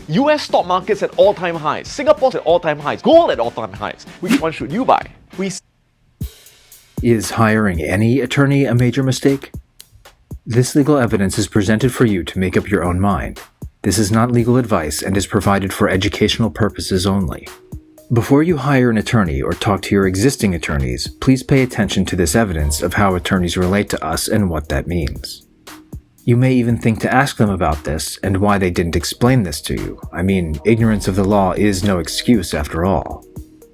US stock markets at all-time highs, Singapore's at all-time highs, gold at all-time highs. Which one should you buy? Is hiring any attorney a major mistake? This legal evidence is presented for you to make up your own mind. This is not legal advice and is provided for educational purposes only. Before you hire an attorney or talk to your existing attorneys, please pay attention to this evidence of how attorneys relate to us and what that means. You may even think to ask them about this and why they didn't explain this to you. I mean, ignorance of the law is no excuse after all.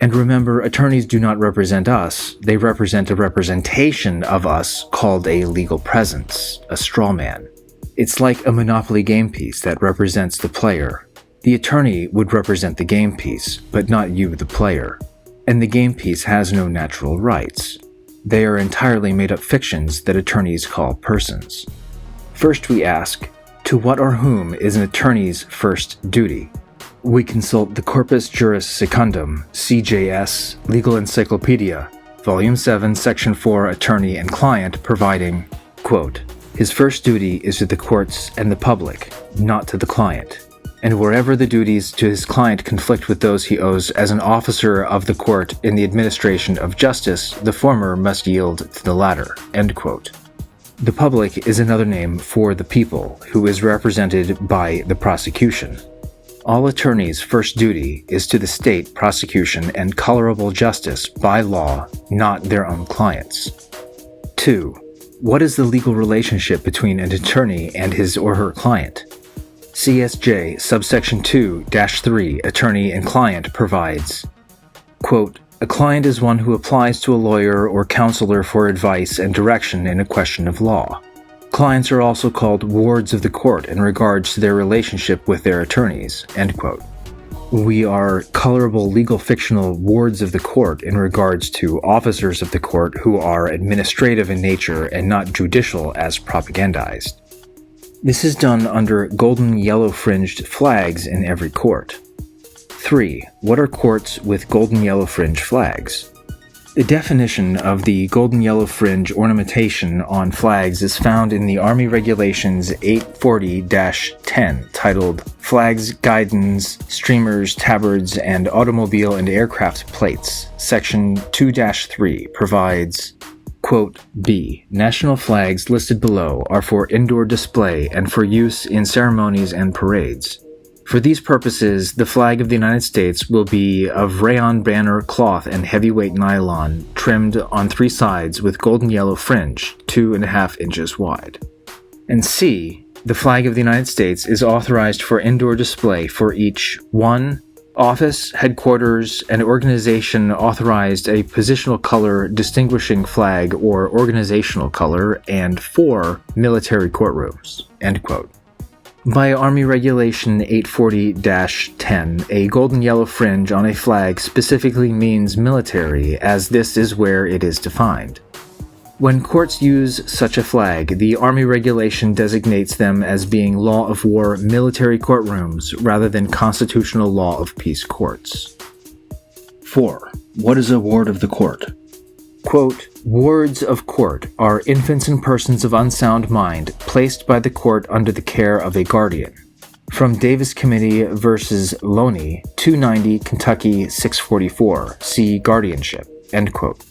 And remember, attorneys do not represent us, they represent a representation of us called a legal presence, a straw man. It's like a Monopoly game piece that represents the player. The attorney would represent the game piece, but not you, the player. And the game piece has no natural rights. They are entirely made-up fictions that attorneys call persons. First we ask, to what or whom is an attorney's first duty? We consult the Corpus Juris Secundum, CJS, Legal Encyclopedia, Volume 7, Section 4, Attorney and Client, providing, quote, his first duty is to the courts and the public, not to the client. And wherever the duties to his client conflict with those he owes as an officer of the court in the administration of justice, the former must yield to the latter." End quote. The public is another name for the people, who is represented by the prosecution. All attorneys' first duty is to the state prosecution and colorable justice by law, not their own clients. 2. What is the legal relationship between an attorney and his or her client? CSJ subsection 2-3 Attorney and Client provides, quote, a client is one who applies to a lawyer or counselor for advice and direction in a question of law. Clients are also called wards of the court in regards to their relationship with their attorneys, end quote. We are colorable legal fictional wards of the court in regards to officers of the court who are administrative in nature and not judicial as propagandized. This is done under golden yellow fringed flags in every court. 3. What are courts with golden yellow fringe flags? The definition of the golden yellow fringe ornamentation on flags is found in the Army Regulations 840-10, titled Flags, Guidons, Streamers, Tabards, and Automobile and Aircraft Plates. Section 2-3 provides, quote, B. National flags listed below are for indoor display and for use in ceremonies and parades. For these purposes, the flag of the United States will be of rayon banner cloth and heavyweight nylon, trimmed on 3 sides with golden yellow fringe, 2.5 inches wide. And C. The flag of the United States is authorized for indoor display for each 1. Office, headquarters, and organization authorized a positional color distinguishing flag or organizational color, and 4. Military courtrooms. End quote. By Army Regulation 840-10, a golden yellow fringe on a flag specifically means military, as this is where it is defined. When courts use such a flag, the Army Regulation designates them as being law of war military courtrooms rather than constitutional law of peace courts. 4. What is a ward of the court? Quote, wards of court are infants and persons of unsound mind placed by the court under the care of a guardian. From Davis Committee v. Loney, 290 Kentucky 644, see guardianship, end quote.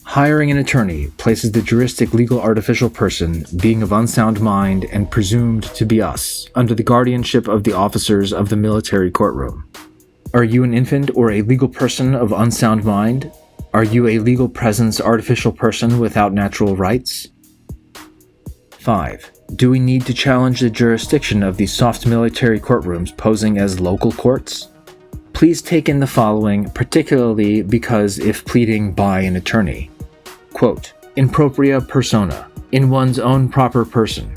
Hiring an attorney places the juristic legal artificial person, being of unsound mind and presumed to be us, under the guardianship of the officers of the military courtroom. Are you an infant or a legal person of unsound mind? Are you a legal presence artificial person without natural rights? 5. Do we need to challenge the jurisdiction of these soft military courtrooms posing as local courts? Please take in the following, particularly because if pleading by an attorney. Quote, in propria persona, in one's own proper person.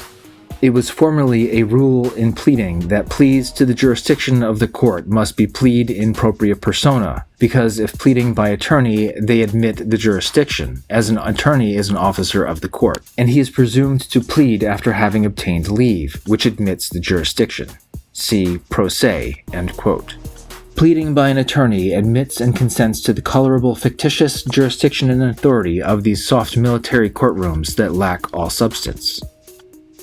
It was formerly a rule in pleading that pleas to the jurisdiction of the court must be plead in propria persona, because if pleading by attorney, they admit the jurisdiction, as an attorney is an officer of the court, and he is presumed to plead after having obtained leave, which admits the jurisdiction. See pro se, end quote. Pleading by an attorney admits and consents to the colorable fictitious jurisdiction and authority of these soft military courtrooms that lack all substance.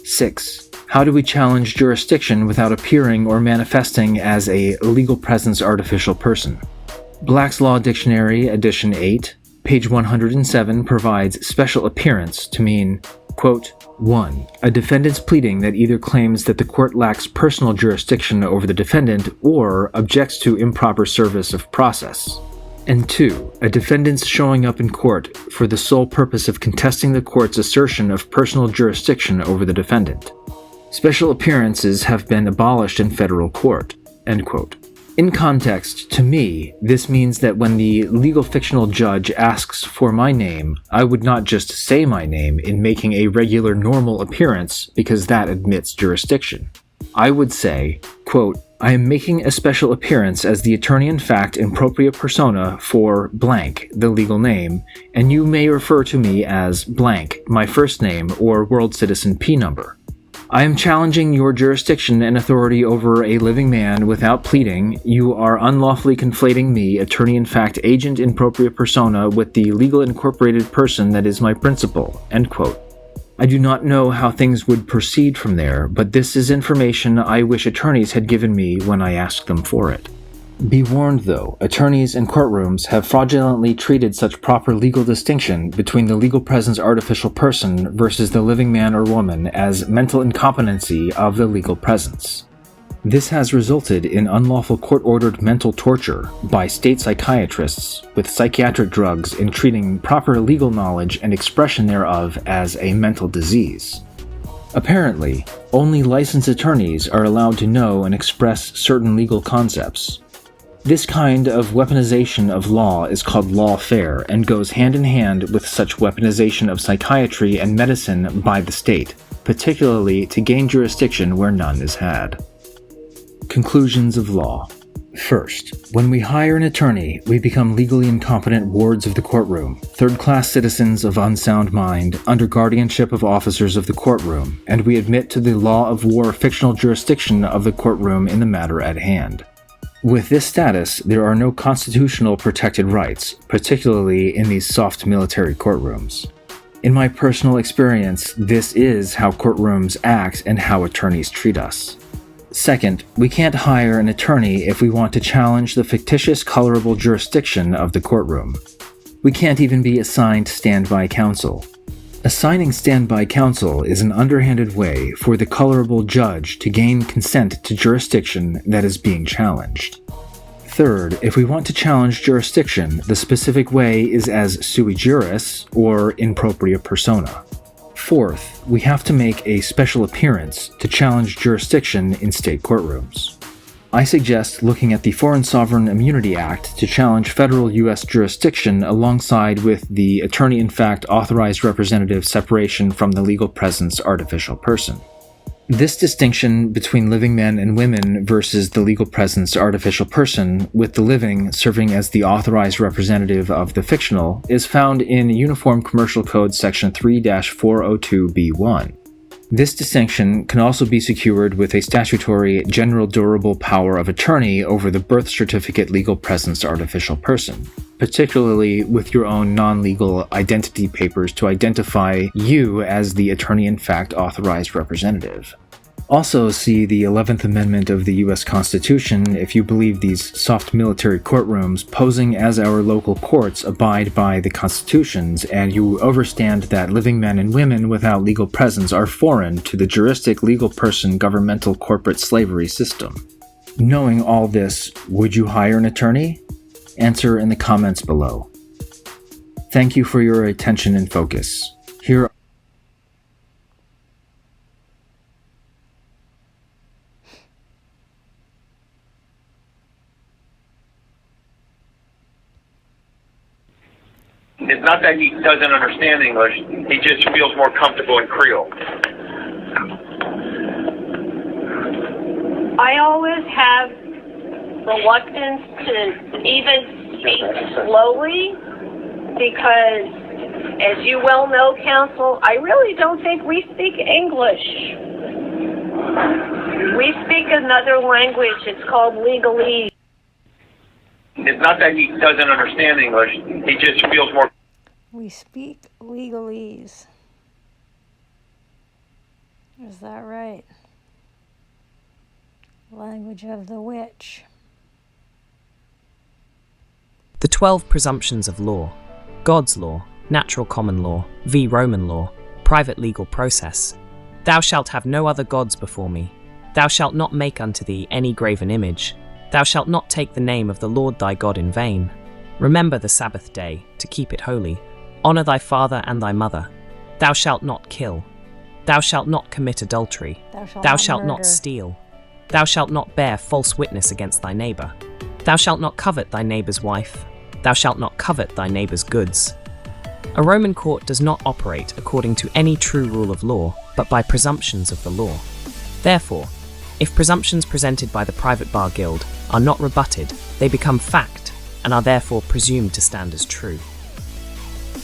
6. How do we challenge jurisdiction without appearing or manifesting as a legal presence artificial person? Black's Law Dictionary, edition 8, page 107 provides special appearance to mean, quote, 1. A defendant's pleading that either claims that the court lacks personal jurisdiction over the defendant or objects to improper service of process. And 2. A defendant's showing up in court for the sole purpose of contesting the court's assertion of personal jurisdiction over the defendant. Special appearances have been abolished in federal court. End quote. In context, to me, this means that when the legal fictional judge asks for my name, I would not just say my name in making a regular normal appearance because that admits jurisdiction. I would say, quote, I am making a special appearance as the attorney-in-fact in propria persona for blank, the legal name, and you may refer to me as blank, my first name or World Citizen P number. I am challenging your jurisdiction and authority over a living man without pleading. You are unlawfully conflating me, attorney-in-fact agent in propria persona, with the legal incorporated person that is my principal. End quote. I do not know how things would proceed from there, but this is information I wish attorneys had given me when I asked them for it. Be warned, though, attorneys and courtrooms have fraudulently treated such proper legal distinction between the legal presence artificial person versus the living man or woman as mental incompetency of the legal presence. This has resulted in unlawful court-ordered mental torture by state psychiatrists with psychiatric drugs in treating proper legal knowledge and expression thereof as a mental disease. Apparently, only licensed attorneys are allowed to know and express certain legal concepts. This kind of weaponization of law is called lawfare and goes hand in hand with such weaponization of psychiatry and medicine by the state, particularly to gain jurisdiction where none is had. Conclusions of law. First, when we hire an attorney, we become legally incompetent wards of the courtroom, third-class citizens of unsound mind, under guardianship of officers of the courtroom, and we admit to the law of war fictional jurisdiction of the courtroom in the matter at hand. With this status, there are no constitutional protected rights, particularly in these soft military courtrooms. In my personal experience, this is how courtrooms act and how attorneys treat us. Second, we can't hire an attorney if we want to challenge the fictitious colorable jurisdiction of the courtroom. We can't even be assigned standby counsel. Assigning standby counsel is an underhanded way for the colorable judge to gain consent to jurisdiction that is being challenged. Third, if we want to challenge jurisdiction, the specific way is as sui juris, or in propria persona. Fourth, we have to make a special appearance to challenge jurisdiction in state courtrooms. I suggest looking at the Foreign Sovereign Immunity Act to challenge federal U.S. jurisdiction alongside with the attorney-in-fact authorized representative separation from the legal presence artificial person. This distinction between living men and women versus the legal presence artificial person, with the living serving as the authorized representative of the fictional, is found in Uniform Commercial Code Section 3-402b1. This distinction can also be secured with a statutory general durable power of attorney over the birth certificate legal presence artificial person, particularly with your own non-legal identity papers to identify you as the attorney-in-fact authorized representative. Also see the 11th Amendment of the U.S. Constitution if you believe these soft military courtrooms posing as our local courts abide by the constitutions and you overstand that living men and women without legal presence are foreign to the juristic legal person governmental corporate slavery system. Knowing all this, would you hire an attorney? Answer in the comments below. Thank you for your attention and focus. Here It's not that he doesn't understand English, he just feels more comfortable in Creole. I always have reluctance to even speak slowly because, as you well know, counsel, I really don't think we speak English. We speak another language. It's called legalese. It's not that he doesn't understand English, he just feels more... We speak legalese. Is that right? Language of the witch. The 12 presumptions of law: God's law, natural common law, v. Roman law, private legal process. Thou shalt have no other gods before me. Thou shalt not make unto thee any graven image. Thou shalt not take the name of the Lord thy God in vain. Remember the Sabbath day, to keep it holy. Honour thy father and thy mother. Thou shalt not kill. Thou shalt not commit adultery. Thou shalt not steal. Thou shalt not bear false witness against thy neighbour. Thou shalt not covet thy neighbour's wife. Thou shalt not covet thy neighbour's goods. A Roman court does not operate according to any true rule of law, but by presumptions of the law. Therefore, if presumptions presented by the private bar guild are not rebutted, they become fact and are therefore presumed to stand as true.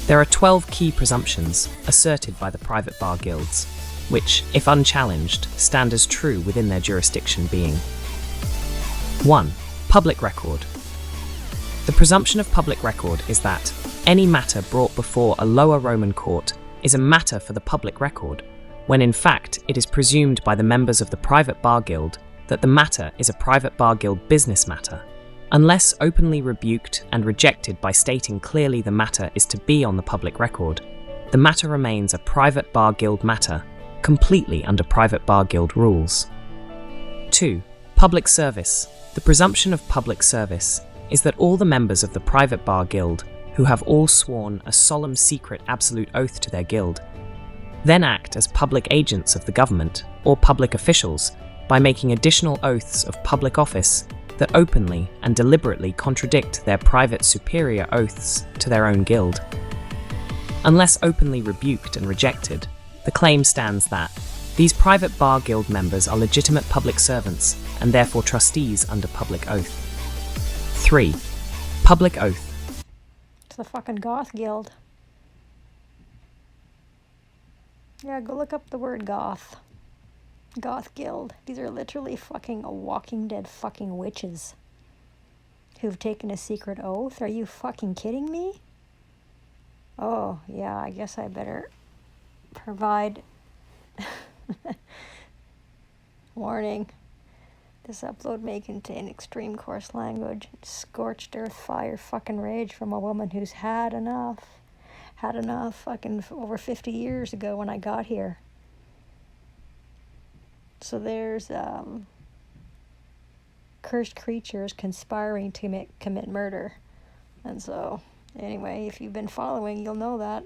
There are 12 key presumptions asserted by the private bar guilds, which, if unchallenged, stand as true within their jurisdiction, being: 1. Public record. The presumption of public record is that any matter brought before a lower Roman court is a matter for the public record, when in fact it is presumed by the members of the private bar guild that the matter is a private bar guild business matter. Unless openly rebuked and rejected by stating clearly the matter is to be on the public record, the matter remains a private bar guild matter, completely under private bar guild rules. 2. Public service. The presumption of public service is that all the members of the private bar guild, who have all sworn a solemn secret absolute oath to their guild, then act as public agents of the government or public officials by making additional oaths of public office that openly and deliberately contradict their private superior oaths to their own guild. Unless openly rebuked and rejected, the claim stands that these private bar guild members are legitimate public servants and therefore trustees under public oath. 3. Public oath. It's the fucking goth guild. Yeah, go look up the word goth. Goth guild. These are literally fucking Walking Dead fucking witches who've taken a secret oath. Are you fucking kidding me? Oh, yeah, I guess I better provide warning. This upload may contain extreme coarse language, scorched earth fire fucking rage from a woman who's had enough fucking over 50 years ago when I got here. So there's cursed creatures conspiring to commit murder. And so, anyway, if you've been following, you'll know that.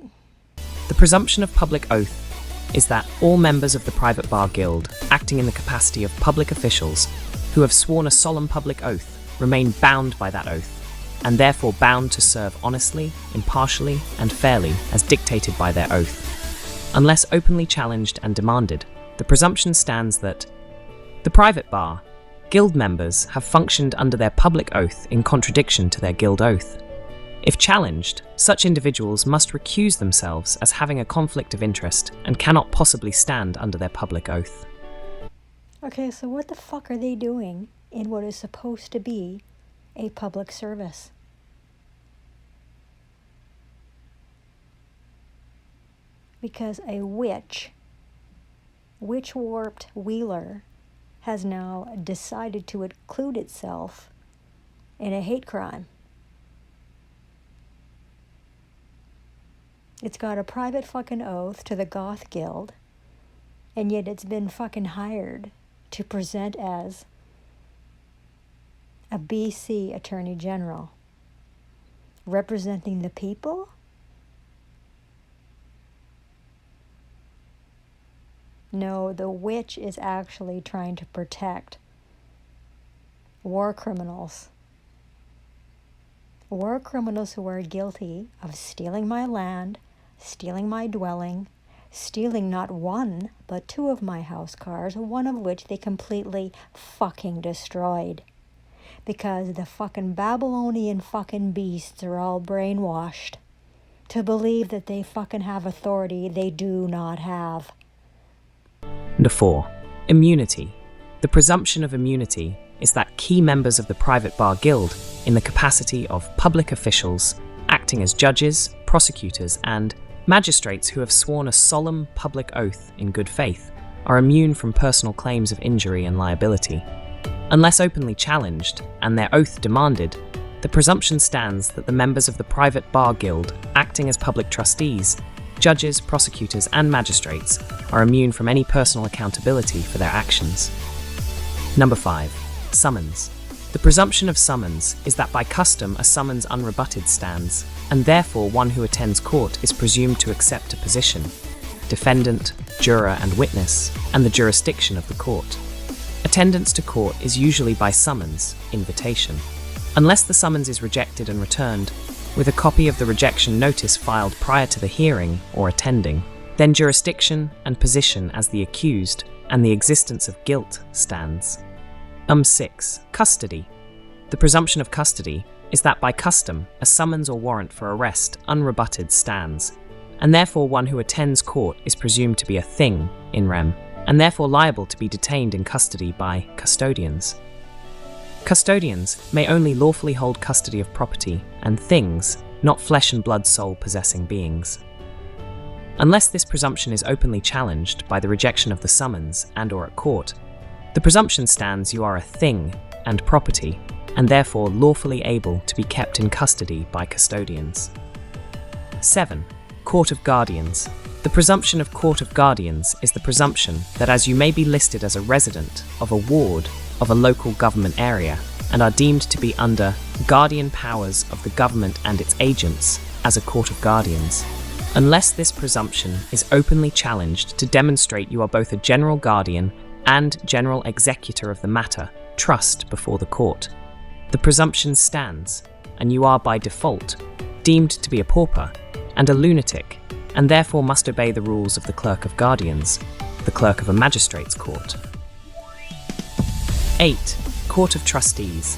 The presumption of public oath is that all members of the private bar guild, acting in the capacity of public officials who have sworn a solemn public oath, remain bound by that oath, and therefore bound to serve honestly, impartially, and fairly as dictated by their oath. Unless openly challenged and demanded, the presumption stands that the private bar guild members have functioned under their public oath in contradiction to their guild oath. If challenged, such individuals must recuse themselves as having a conflict of interest and cannot possibly stand under their public oath. Okay, so what the fuck are they doing in what is supposed to be a public service? Because a witch-warped Wheeler has now decided to include itself in a hate crime. It's got a private fucking oath to the Goth Guild, and yet it's been fucking hired to present as a BC Attorney General representing the people? No, the witch is actually trying to protect war criminals. War criminals who are guilty of stealing my land, stealing my dwelling, stealing not one, but two of my house cars, one of which they completely fucking destroyed. Because the fucking Babylonian fucking beasts are all brainwashed to believe that they fucking have authority they do not have. Number 4. Immunity. The presumption of immunity is that key members of the private bar guild, in the capacity of public officials, acting as judges, prosecutors, and magistrates who have sworn a solemn public oath in good faith, are immune from personal claims of injury and liability. Unless openly challenged and their oath demanded, the presumption stands that the members of the private bar guild, acting as public trustees, judges, prosecutors, and magistrates, are immune from any personal accountability for their actions. Number 5. Summons. The presumption of summons is that by custom a summons unrebutted stands, and therefore one who attends court is presumed to accept a position, defendant, juror, and witness, and the jurisdiction of the court. Attendance to court is usually by summons, invitation. Unless the summons is rejected and returned, with a copy of the rejection notice filed prior to the hearing or attending, then jurisdiction and position as the accused and the existence of guilt stands. 6. Custody. The presumption of custody is that by custom a summons or warrant for arrest unrebutted stands, and therefore one who attends court is presumed to be a thing in rem, and therefore liable to be detained in custody by custodians. Custodians may only lawfully hold custody of property and things, not flesh and blood soul possessing beings. Unless this presumption is openly challenged by the rejection of the summons and/or at court, the presumption stands you are a thing and property, and therefore lawfully able to be kept in custody by custodians. 7. Court of Guardians. The presumption of Court of Guardians is the presumption that as you may be listed as a resident of a ward of a local government area and are deemed to be under guardian powers of the government and its agents as a Court of Guardians, unless this presumption is openly challenged to demonstrate you are both a general guardian and general executor of the matter, trust before the court, the presumption stands, and you are by default deemed to be a pauper and a lunatic, and therefore must obey the rules of the Clerk of Guardians, the Clerk of a Magistrate's Court. 8. Court of Trustees.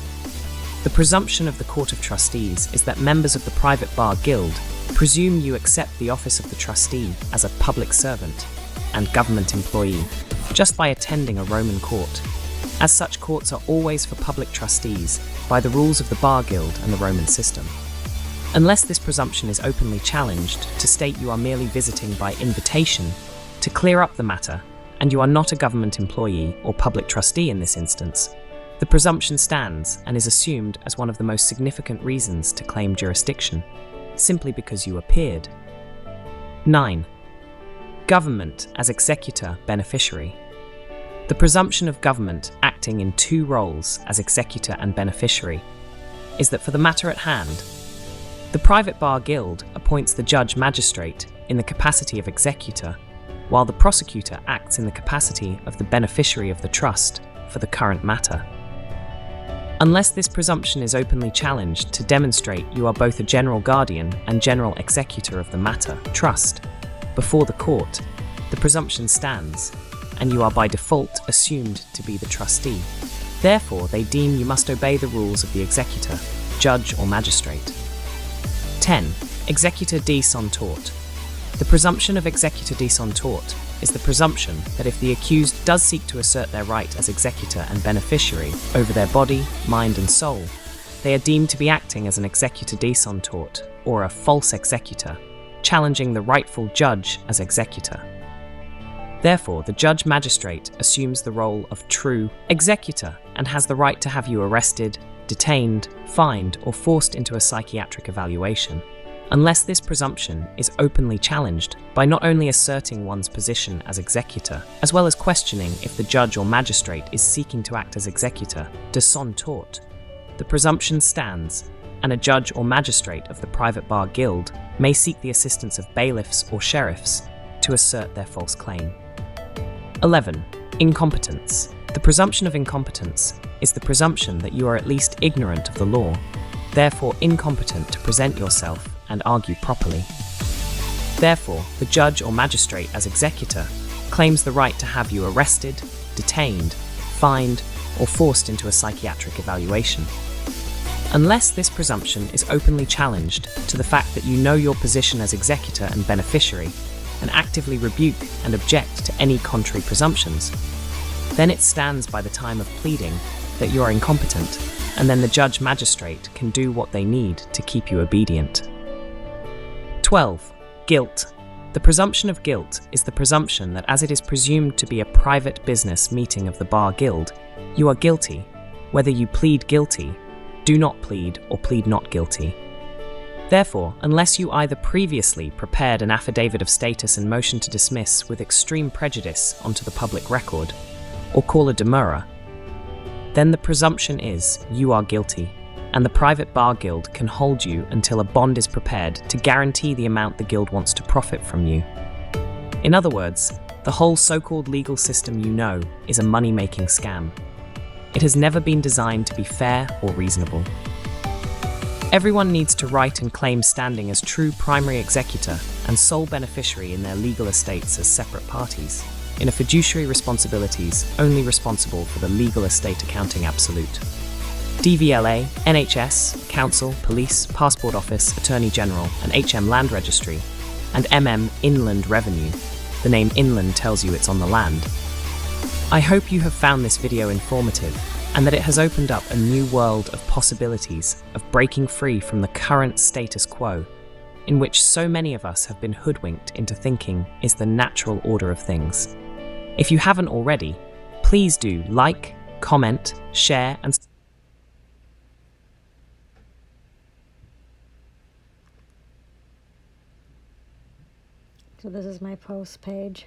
The presumption of the Court of Trustees is that members of the private bar guild presume you accept the office of the trustee as a public servant and government employee just by attending a Roman court, as such courts are always for public trustees by the rules of the bar guild and the Roman system. Unless this presumption is openly challenged to state you are merely visiting by invitation to clear up the matter, and you are not a government employee or public trustee in this instance, the presumption stands and is assumed as one of the most significant reasons to claim jurisdiction, simply because you appeared. 9. Government as executor beneficiary. The presumption of government acting in two roles as executor and beneficiary is that for the matter at hand, the private bar guild appoints the judge magistrate in the capacity of executor, while the prosecutor acts in the capacity of the beneficiary of the trust for the current matter. Unless this presumption is openly challenged to demonstrate you are both a general guardian and general executor of the matter, trust, before the court, the presumption stands, and you are by default assumed to be the trustee. Therefore, they deem you must obey the rules of the executor, judge or magistrate. 10. Executor de son tort. The presumption of executor de son tort is the presumption that if the accused does seek to assert their right as executor and beneficiary over their body, mind and soul, they are deemed to be acting as an executor de son tort, or a false executor, challenging the rightful judge as executor. Therefore, the judge magistrate assumes the role of true executor and has the right to have you arrested, detained, fined, or forced into a psychiatric evaluation, unless this presumption is openly challenged by not only asserting one's position as executor, as well as questioning if the judge or magistrate is seeking to act as executor de son tort. The presumption stands, and a judge or magistrate of the private bar guild may seek the assistance of bailiffs or sheriffs to assert their false claim. 11. Incompetence. The presumption of incompetence is the presumption that you are at least ignorant of the law, therefore incompetent to present yourself and argue properly. Therefore, the judge or magistrate as executor claims the right to have you arrested, detained, fined, or forced into a psychiatric evaluation. Unless this presumption is openly challenged to the fact that you know your position as executor and beneficiary and actively rebuke and object to any contrary presumptions, then it stands by the time of pleading that you are incompetent, and then the judge magistrate can do what they need to keep you obedient. 12. Guilt. The presumption of guilt is the presumption that as it is presumed to be a private business meeting of the Bar Guild, you are guilty, whether you plead guilty, do not plead, or plead not guilty. Therefore, unless you either previously prepared an affidavit of status and motion to dismiss with extreme prejudice onto the public record, or call a demurrer, then the presumption is you are guilty, and the private bar guild can hold you until a bond is prepared to guarantee the amount the guild wants to profit from you. In other words, the whole so-called legal system you know is a money-making scam. It has never been designed to be fair or reasonable. Everyone needs to write and claim standing as true primary executor and sole beneficiary in their legal estates as separate parties, in a fiduciary responsibilities only responsible for the legal estate accounting absolute. DVLA, NHS, Council, Police, Passport Office, Attorney General, and HM Land Registry, and MM Inland Revenue. The name inland tells you it's on the land. I hope you have found this video informative and that it has opened up a new world of possibilities of breaking free from the current status quo, in which so many of us have been hoodwinked into thinking is the natural order of things. If you haven't already, please do like, comment, share, and So this is my post page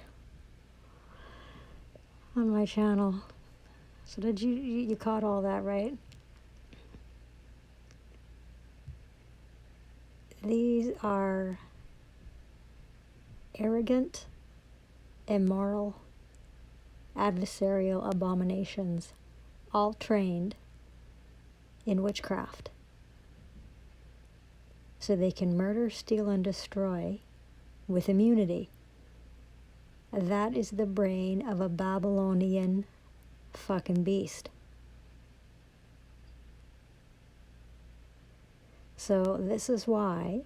on my channel. So did you caught all that, right? These are arrogant, immoral, adversarial abominations, all trained in witchcraft. So they can murder, steal, and destroy with immunity. That is the brain of a Babylonian fucking beast. So this is why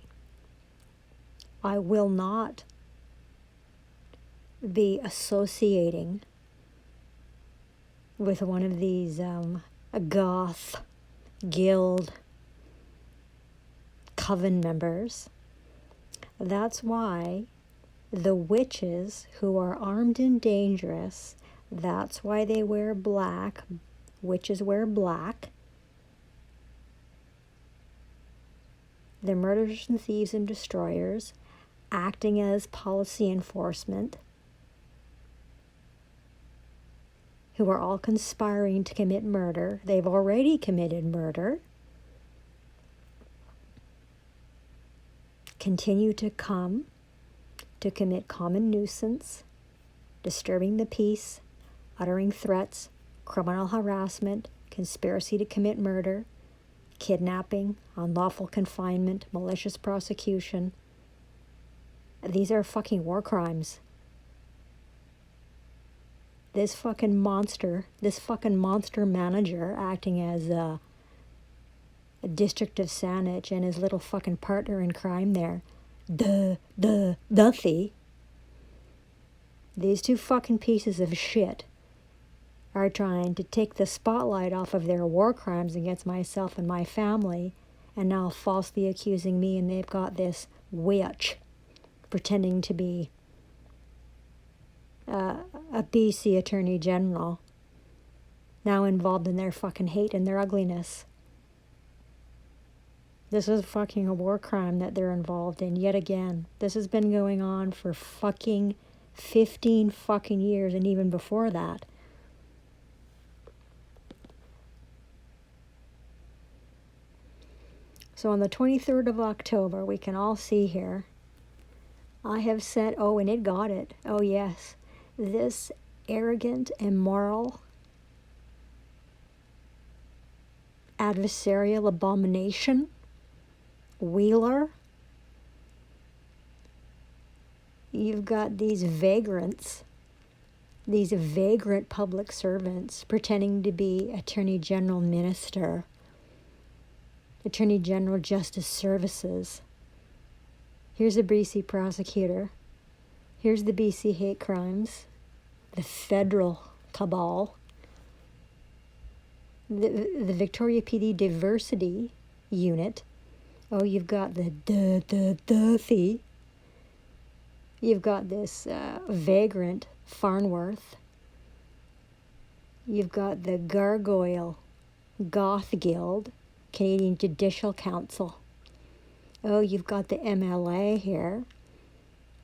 I will not be associating with one of these goth guild coven members. That's why the witches who are armed and dangerous, that's why they wear black. Witches wear black. They're murderers and thieves and destroyers, acting as policy enforcement, who are all conspiring to commit murder. They've already committed murder. Continue to come to commit common nuisance, disturbing the peace, uttering threats, criminal harassment, conspiracy to commit murder, kidnapping, unlawful confinement, malicious prosecution. These are fucking war crimes. This fucking monster manager acting as a District of Saanich and his little fucking partner in crime there, Duffy. These two fucking pieces of shit are trying to take the spotlight off of their war crimes against myself and my family, and now falsely accusing me, and they've got this witch pretending to be a BC Attorney General, now involved in their fucking hate and their ugliness. This is fucking a war crime that they're involved in yet again. This has been going on for fucking 15 fucking years, and even before that. So on the 23rd of October, we can all see here, I have said, oh, and it got it. Oh, yes. This arrogant, immoral, adversarial abomination, Wheeler, you've got these vagrants, these vagrant public servants pretending to be Attorney General Minister, Attorney General Justice Services. Here's a BC prosecutor. Here's the BC hate crimes, the federal cabal, the Victoria PD diversity unit. Oh, you've got the Duffy. You've got this vagrant Farnworth. You've got the Gargoyle Goth Guild, Canadian Judicial Council. Oh, you've got the MLA here.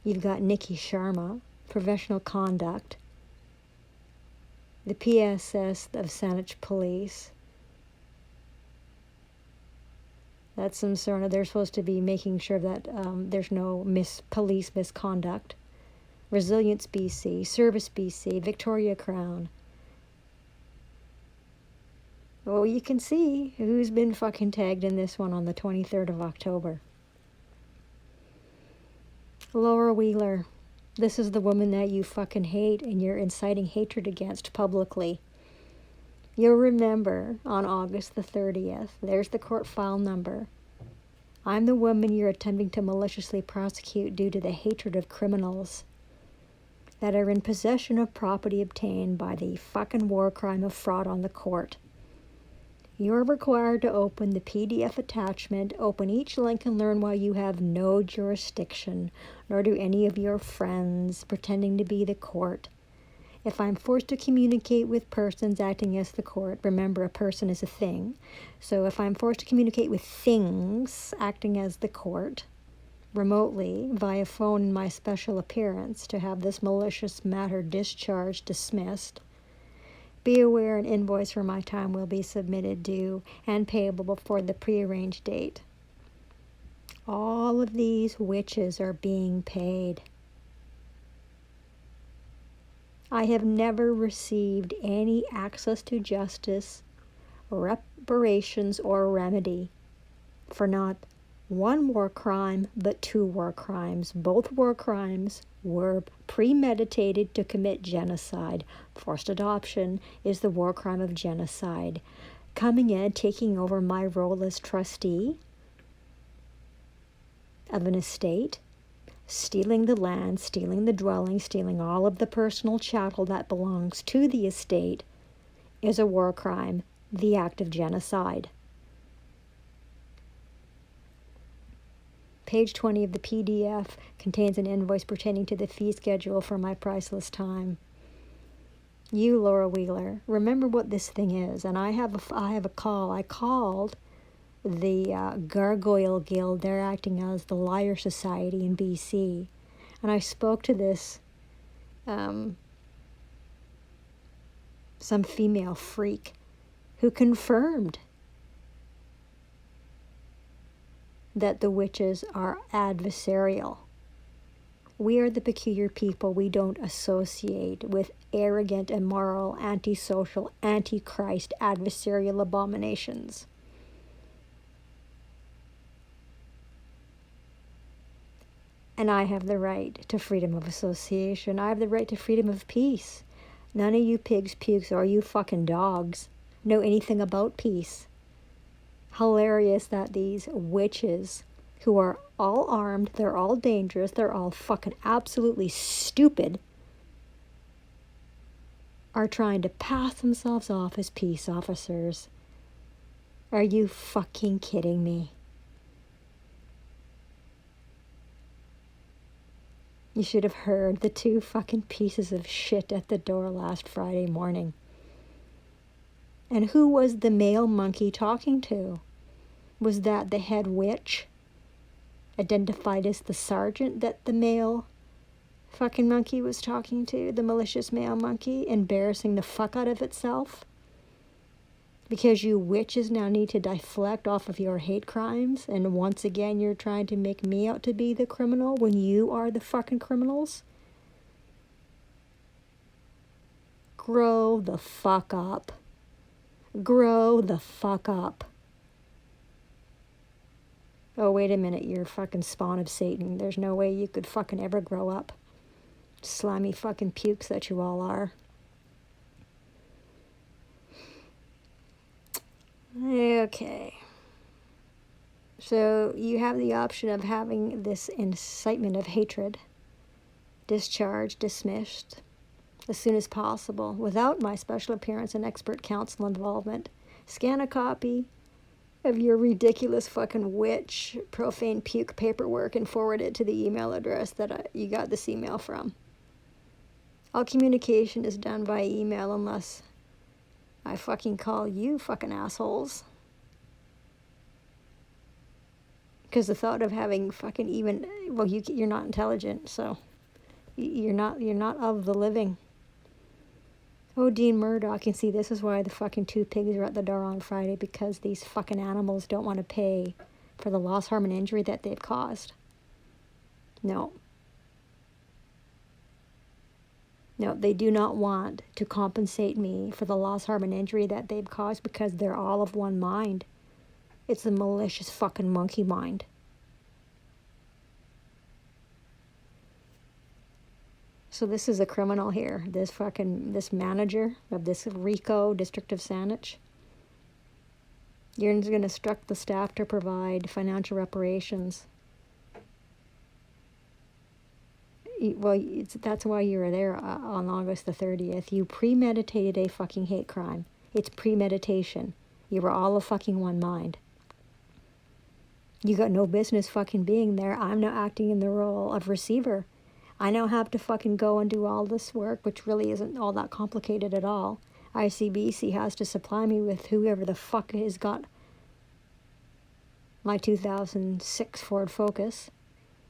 You've got Nikki Sharma, Professional Conduct. The PSS of Saanich Police. That's some sort of, they're supposed to be making sure that there's no police misconduct. Resilience BC, Service BC, Victoria Crown. Well, you can see who's been fucking tagged in this one on the 23rd of October. Laura Wheeler. This is the woman that you fucking hate and you're inciting hatred against publicly. You'll remember on August the 30th, there's the court file number. I'm the woman you're attempting to maliciously prosecute due to the hatred of criminals that are in possession of property obtained by the fucking war crime of fraud on the court. You're required to open the PDF attachment, open each link and learn why you have no jurisdiction, nor do any of your friends pretending to be the court. If I'm forced to communicate with persons acting as the court, remember a person is a thing, so if I'm forced to communicate with things acting as the court, remotely, via phone in my special appearance, to have this malicious matter discharged, dismissed, be aware an invoice for my time will be submitted due and payable before the prearranged date. All of these witches are being paid. I have never received any access to justice, reparations, or remedy for not one war crime, but 2 war crimes. Both war crimes were premeditated to commit genocide. Forced adoption is the war crime of genocide. Coming in, taking over my role as trustee of an estate, stealing the land, stealing the dwelling, stealing all of the personal chattel that belongs to the estate is a war crime, the act of genocide. Page 20 of the PDF contains an invoice pertaining to the fee schedule for my priceless time. You, Laura Wheeler, remember what this thing is, and I have a call. I called the Gargoyle Guild. They're acting as the Liar Society in BC, and I spoke to this some female freak who confirmed that the witches are adversarial. We are the peculiar people. We don't associate with arrogant, immoral, antisocial, antichrist, adversarial abominations. And I have the right to freedom of association. I have the right to freedom of peace. None of you pigs, pukes, or you fucking dogs know anything about peace. Hilarious that these witches, who are all armed, they're all dangerous, they're all fucking absolutely stupid, are trying to pass themselves off as peace officers. Are you fucking kidding me? You should have heard the 2 fucking pieces of shit at the door last Friday morning. And who was the male monkey talking to? Was that the head witch, identified as the sergeant that the male fucking monkey was talking to, the malicious male monkey, embarrassing the fuck out of itself? Because you witches now need to deflect off of your hate crimes, and once again you're trying to make me out to be the criminal when you are the fucking criminals? Grow the fuck up. Grow the fuck up. Oh, wait a minute, you're fucking spawn of Satan. There's no way you could fucking ever grow up. Slimy fucking pukes that you all are. Okay. So you have the option of having this incitement of hatred discharged, dismissed, as soon as possible, without my special appearance and expert counsel involvement. Scan a copy of your ridiculous fucking witch profane puke paperwork and forward it to the email address that you got this email from. All communication is done by email unless I fucking call you fucking assholes. Because the thought of having fucking even, well, you're not intelligent, so you're not of the living. Oh, Dean Murdoch, and see, this is why the fucking 2 pigs are at the door on Friday, because these fucking animals don't want to pay for the loss, harm, and injury that they've caused. No. No, they do not want to compensate me for the loss, harm, and injury that they've caused because they're all of one mind. It's the malicious fucking monkey mind. So this is a criminal here. This manager of this RICO District of Saanich. You're going to instruct the staff to provide financial reparations. Well, that's why you were there on August the 30th. You premeditated a fucking hate crime. It's premeditation. You were all of fucking one mind. You got no business fucking being there. I'm now acting in the role of receiver. I now have to fucking go and do all this work, which really isn't all that complicated at all. ICBC has to supply me with whoever the fuck has got my 2006 Ford Focus.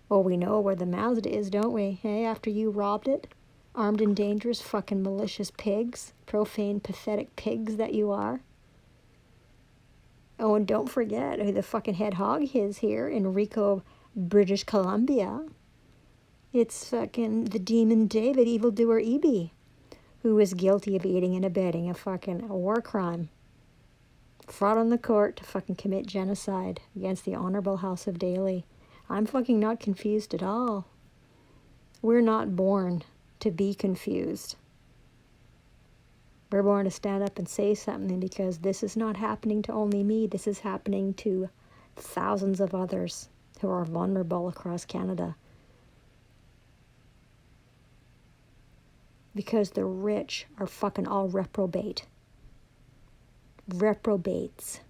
Well, we know where the Mazda is, don't we? Hey, after you robbed it? Armed and dangerous fucking malicious pigs. Profane, pathetic pigs that you are. Oh, and don't forget who the fucking head hog is here in Rico, British Columbia. It's fucking the demon David, evildoer Eby, who is guilty of aiding and abetting a war crime. Fraud on the court to fucking commit genocide against the Honorable House of Daly. I'm fucking not confused at all. We're not born to be confused. We're born to stand up and say something because this is not happening to only me. This is happening to thousands of others who are vulnerable across Canada. Because the rich are fucking all reprobate. Reprobates.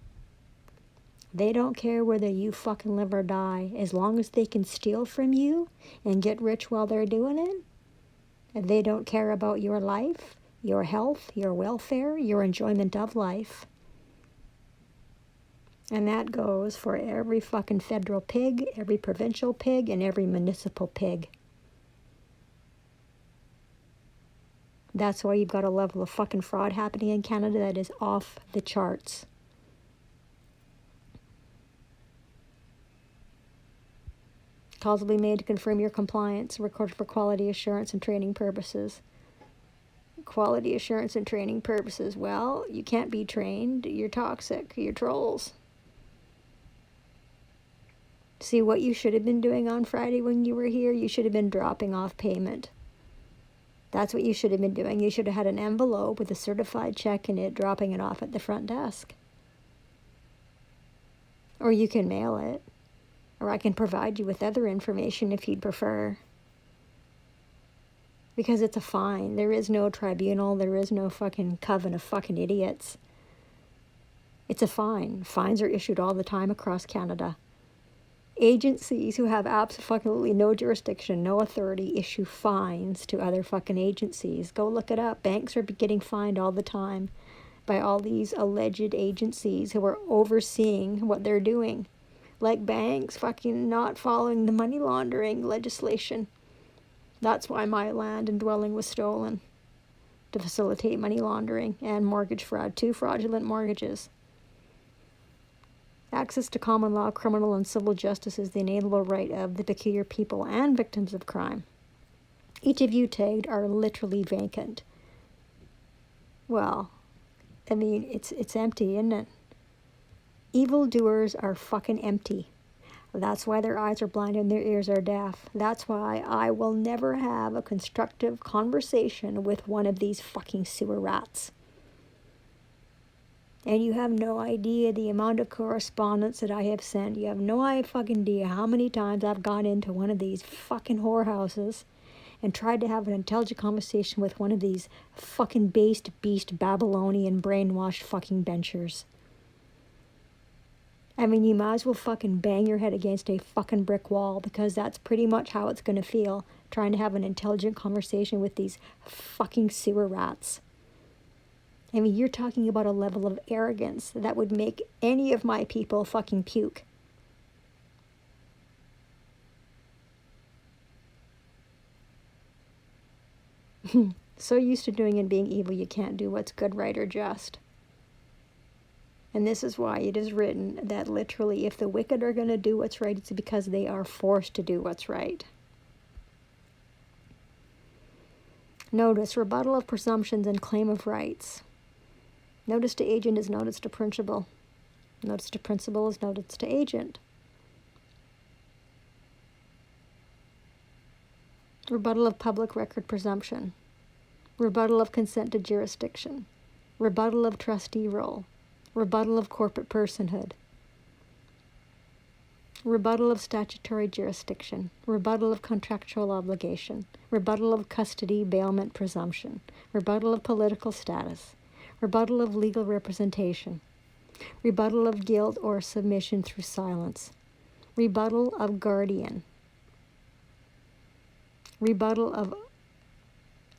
They don't care whether you fucking live or die, as long as they can steal from you and get rich while they're doing it. And they don't care about your life, your health, your welfare, your enjoyment of life. And that goes for every fucking federal pig, every provincial pig, and every municipal pig. That's why you've got a level of fucking fraud happening in Canada that is off the charts. Calls will be made to confirm your compliance, recorded for quality assurance and training purposes. Quality assurance and training purposes. Well, you can't be trained. You're toxic. You're trolls. See, what you should have been doing on Friday when you were here, you should have been dropping off payment. That's what you should have been doing. You should have had an envelope with a certified check in it, dropping it off at the front desk. Or you can mail it. Or I can provide you with other information if you'd prefer. Because it's a fine. There is no tribunal. There is no fucking coven of fucking idiots. It's a fine. Fines are issued all the time across Canada. Agencies who have absolutely no jurisdiction, no authority, issue fines to other fucking agencies. Go look it up. Banks are getting fined all the time by all these alleged agencies who are overseeing what they're doing. Like banks fucking not following the money laundering legislation. That's why my land and dwelling was stolen. To facilitate money laundering and mortgage fraud. 2 fraudulent mortgages. Access to common law, criminal, and civil justice is the inalienable right of the peculiar people and victims of crime. Each of you tagged are literally vacant. Well, I mean, it's empty, isn't it? Evildoers are fucking empty. That's why their eyes are blind and their ears are deaf. That's why I will never have a constructive conversation with one of these fucking sewer rats. And you have no idea the amount of correspondence that I have sent. You have no fucking idea how many times I've gone into one of these fucking whorehouses and tried to have an intelligent conversation with one of these fucking based beast Babylonian brainwashed fucking benchers. I mean, you might as well fucking bang your head against a fucking brick wall, because that's pretty much how it's going to feel trying to have an intelligent conversation with these fucking sewer rats. I mean, you're talking about a level of arrogance that would make any of my people fucking puke. So used to doing and being evil, you can't do what's good, right, or just. And this is why it is written that literally, if the wicked are going to do what's right, it's because they are forced to do what's right. Notice, rebuttal of presumptions and claim of rights. Notice to agent is notice to principal. Notice to principal is notice to agent. Rebuttal of public record presumption. Rebuttal of consent to jurisdiction. Rebuttal of trustee role. Rebuttal of corporate personhood. Rebuttal of statutory jurisdiction. Rebuttal of contractual obligation. Rebuttal of custody bailment presumption. Rebuttal of political status. Rebuttal of legal representation. Rebuttal of guilt or submission through silence. Rebuttal of guardian. Rebuttal of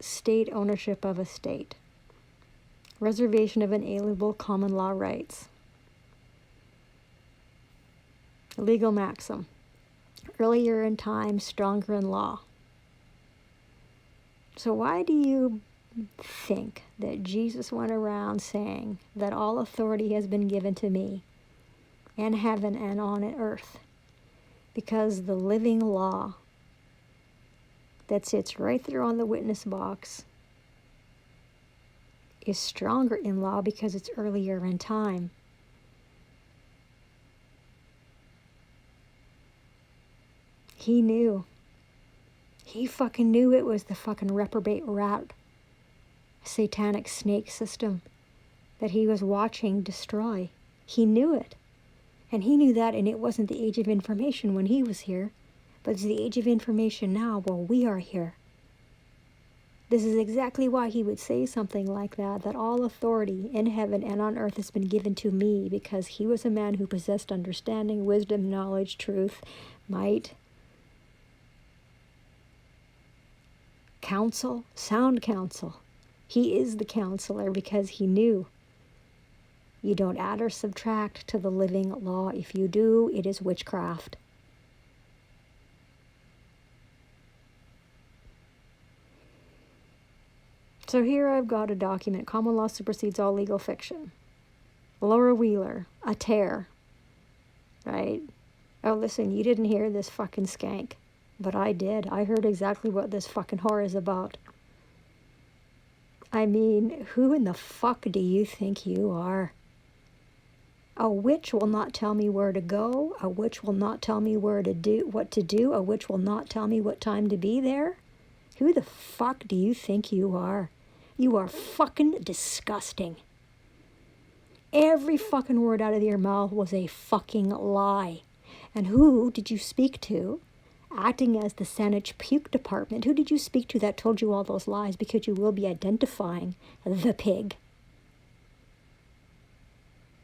state ownership of a state. Reservation of inalienable common law rights. Legal maxim. Earlier in time, stronger in law. So why do you think that Jesus went around saying that all authority has been given to me in heaven and on earth? Because the living law that sits right there on the witness box is stronger in law because it's earlier in time. He knew. He fucking knew it was the fucking reprobate rat, satanic snake system that he was watching destroy. He knew it. And he knew that, and it wasn't the age of information when he was here, but it's the age of information now while we are here. This is exactly why he would say something like that all authority in heaven and on earth has been given to me, because he was a man who possessed understanding, wisdom, knowledge, truth, might, counsel, sound counsel. He is the counselor because he knew. You don't add or subtract to the living law. If you do, it is witchcraft. So here I've got a document. Common law supersedes all legal fiction. Laura Wheeler, a tear. Right? Oh, listen, you didn't hear this fucking skank. But I did. I heard exactly what this fucking whore is about. I mean, who in the fuck do you think you are? A witch will not tell me where to go. A witch will not tell me what to do. A witch will not tell me what time to be there. Who the fuck do you think you are? You are fucking disgusting. Every fucking word out of your mouth was a fucking lie. And who did you speak to, acting as the Saanich Puke Department? Who did you speak to that told you all those lies? Because you will be identifying the pig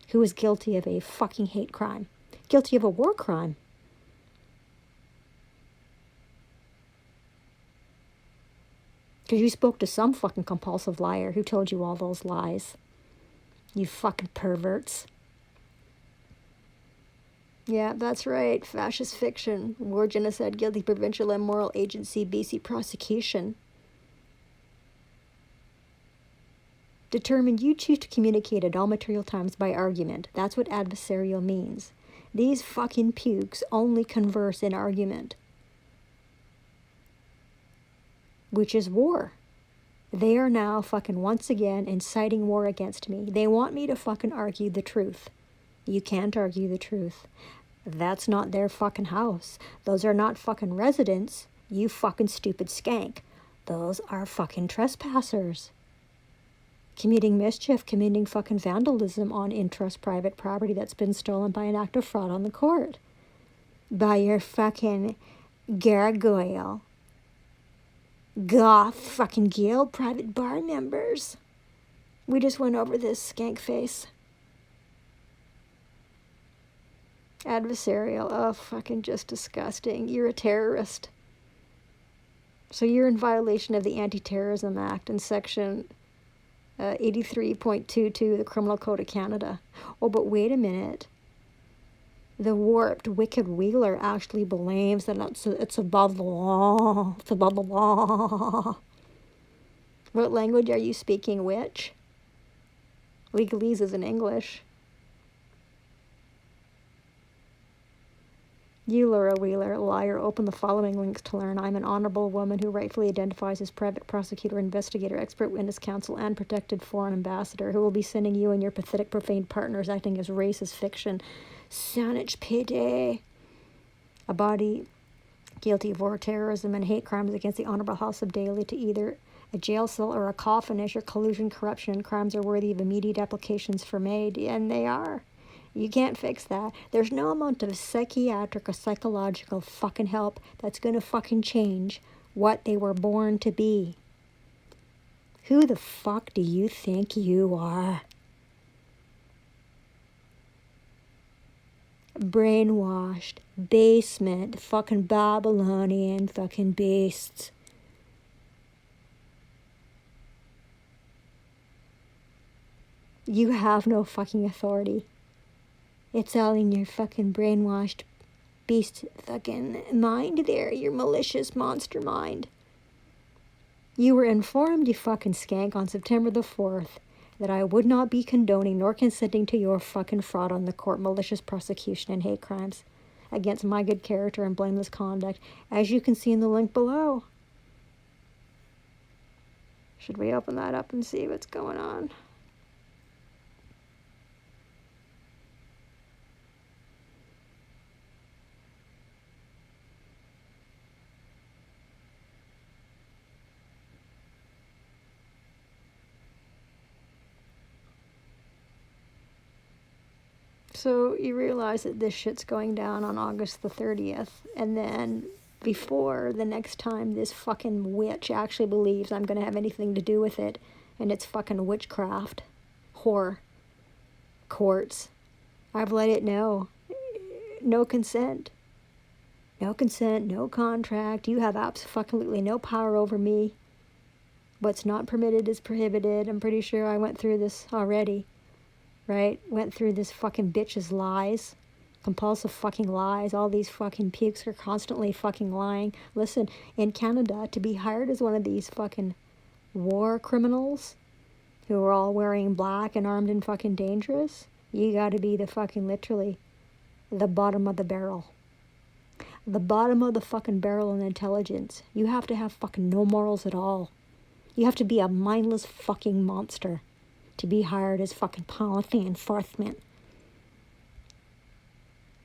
who is guilty of a fucking hate crime, guilty of a war crime. Because you spoke to some fucking compulsive liar who told you all those lies. You fucking perverts. Yeah, that's right. Fascist fiction. War genocide, guilty provincial and moral agency, BC prosecution. Determined you choose to communicate at all material times by argument. That's what adversarial means. These fucking pukes only converse in argument. Which is war. They are now fucking once again inciting war against me. They want me to fucking argue the truth. You can't argue the truth. That's not their fucking house. Those are not fucking residents, you fucking stupid skank. Those are fucking trespassers. Committing mischief, committing fucking vandalism on interest private property that's been stolen by an act of fraud on the court. By your fucking gargoyle, goth fucking guild private bar members. We just went over this skank face. Adversarial. Oh, fucking just disgusting. You're a terrorist. So you're in violation of the Anti-Terrorism Act in Section 83.22 of the Criminal Code of Canada. Oh, but wait a minute. The warped, wicked Wheeler actually believes that it's above the law. It's above the law. What language are you speaking, witch? Legalese is in English. You, Laura Wheeler, liar, open the following links to learn. I'm an honorable woman who rightfully identifies as private prosecutor, investigator, expert witness counsel, and protected foreign ambassador, who will be sending you and your pathetic, profane partners acting as racist fiction. Sanich pide. A body guilty of war, terrorism, and hate crimes against the Honorable House of Daly to either a jail cell or a coffin as your collusion, corruption, and crimes are worthy of immediate applications for made, and they are. You can't fix that. There's no amount of psychiatric or psychological fucking help that's gonna fucking change what they were born to be. Who the fuck do you think you are? Brainwashed, basement, fucking Babylonian fucking beasts. You have no fucking authority. It's all in your fucking brainwashed beast fucking mind there, your malicious monster mind. You were informed, you fucking skank, on September the 4th that I would not be condoning nor consenting to your fucking fraud on the court, malicious prosecution, and hate crimes against my good character and blameless conduct, as you can see in the link below. Should we open that up and see what's going on? So you realize that this shit's going down on August the 30th, and then before the next time this fucking witch actually believes I'm going to have anything to do with it, and it's fucking witchcraft, whore, courts, I've let it know. No consent. No consent, no contract. You have absolutely no power over me. What's not permitted is prohibited. I'm pretty sure I went through this already. Right? Went through this fucking bitch's lies. Compulsive fucking lies. All these fucking pukes are constantly fucking lying. Listen, in Canada, to be hired as one of these fucking war criminals who are all wearing black and armed and fucking dangerous, you gotta be the fucking, literally, the bottom of the barrel. The bottom of the fucking barrel in intelligence. You have to have fucking no morals at all. You have to be a mindless fucking monster to be hired as fucking policy enforcement.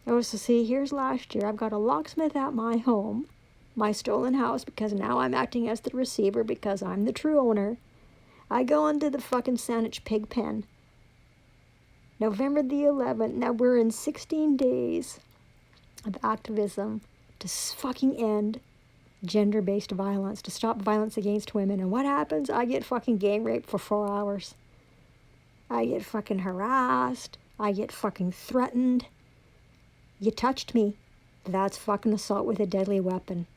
Oh, so see, here's last year. I've got a locksmith at my home, my stolen house, because now I'm acting as the receiver because I'm the true owner. I go into the fucking Saanich pig pen. November the 11th. Now we're in 16 days of activism to fucking end gender-based violence, to stop violence against women. And what happens? I get fucking gang raped for 4 hours. I get fucking harassed. I get fucking threatened. You touched me. That's fucking assault with a deadly weapon.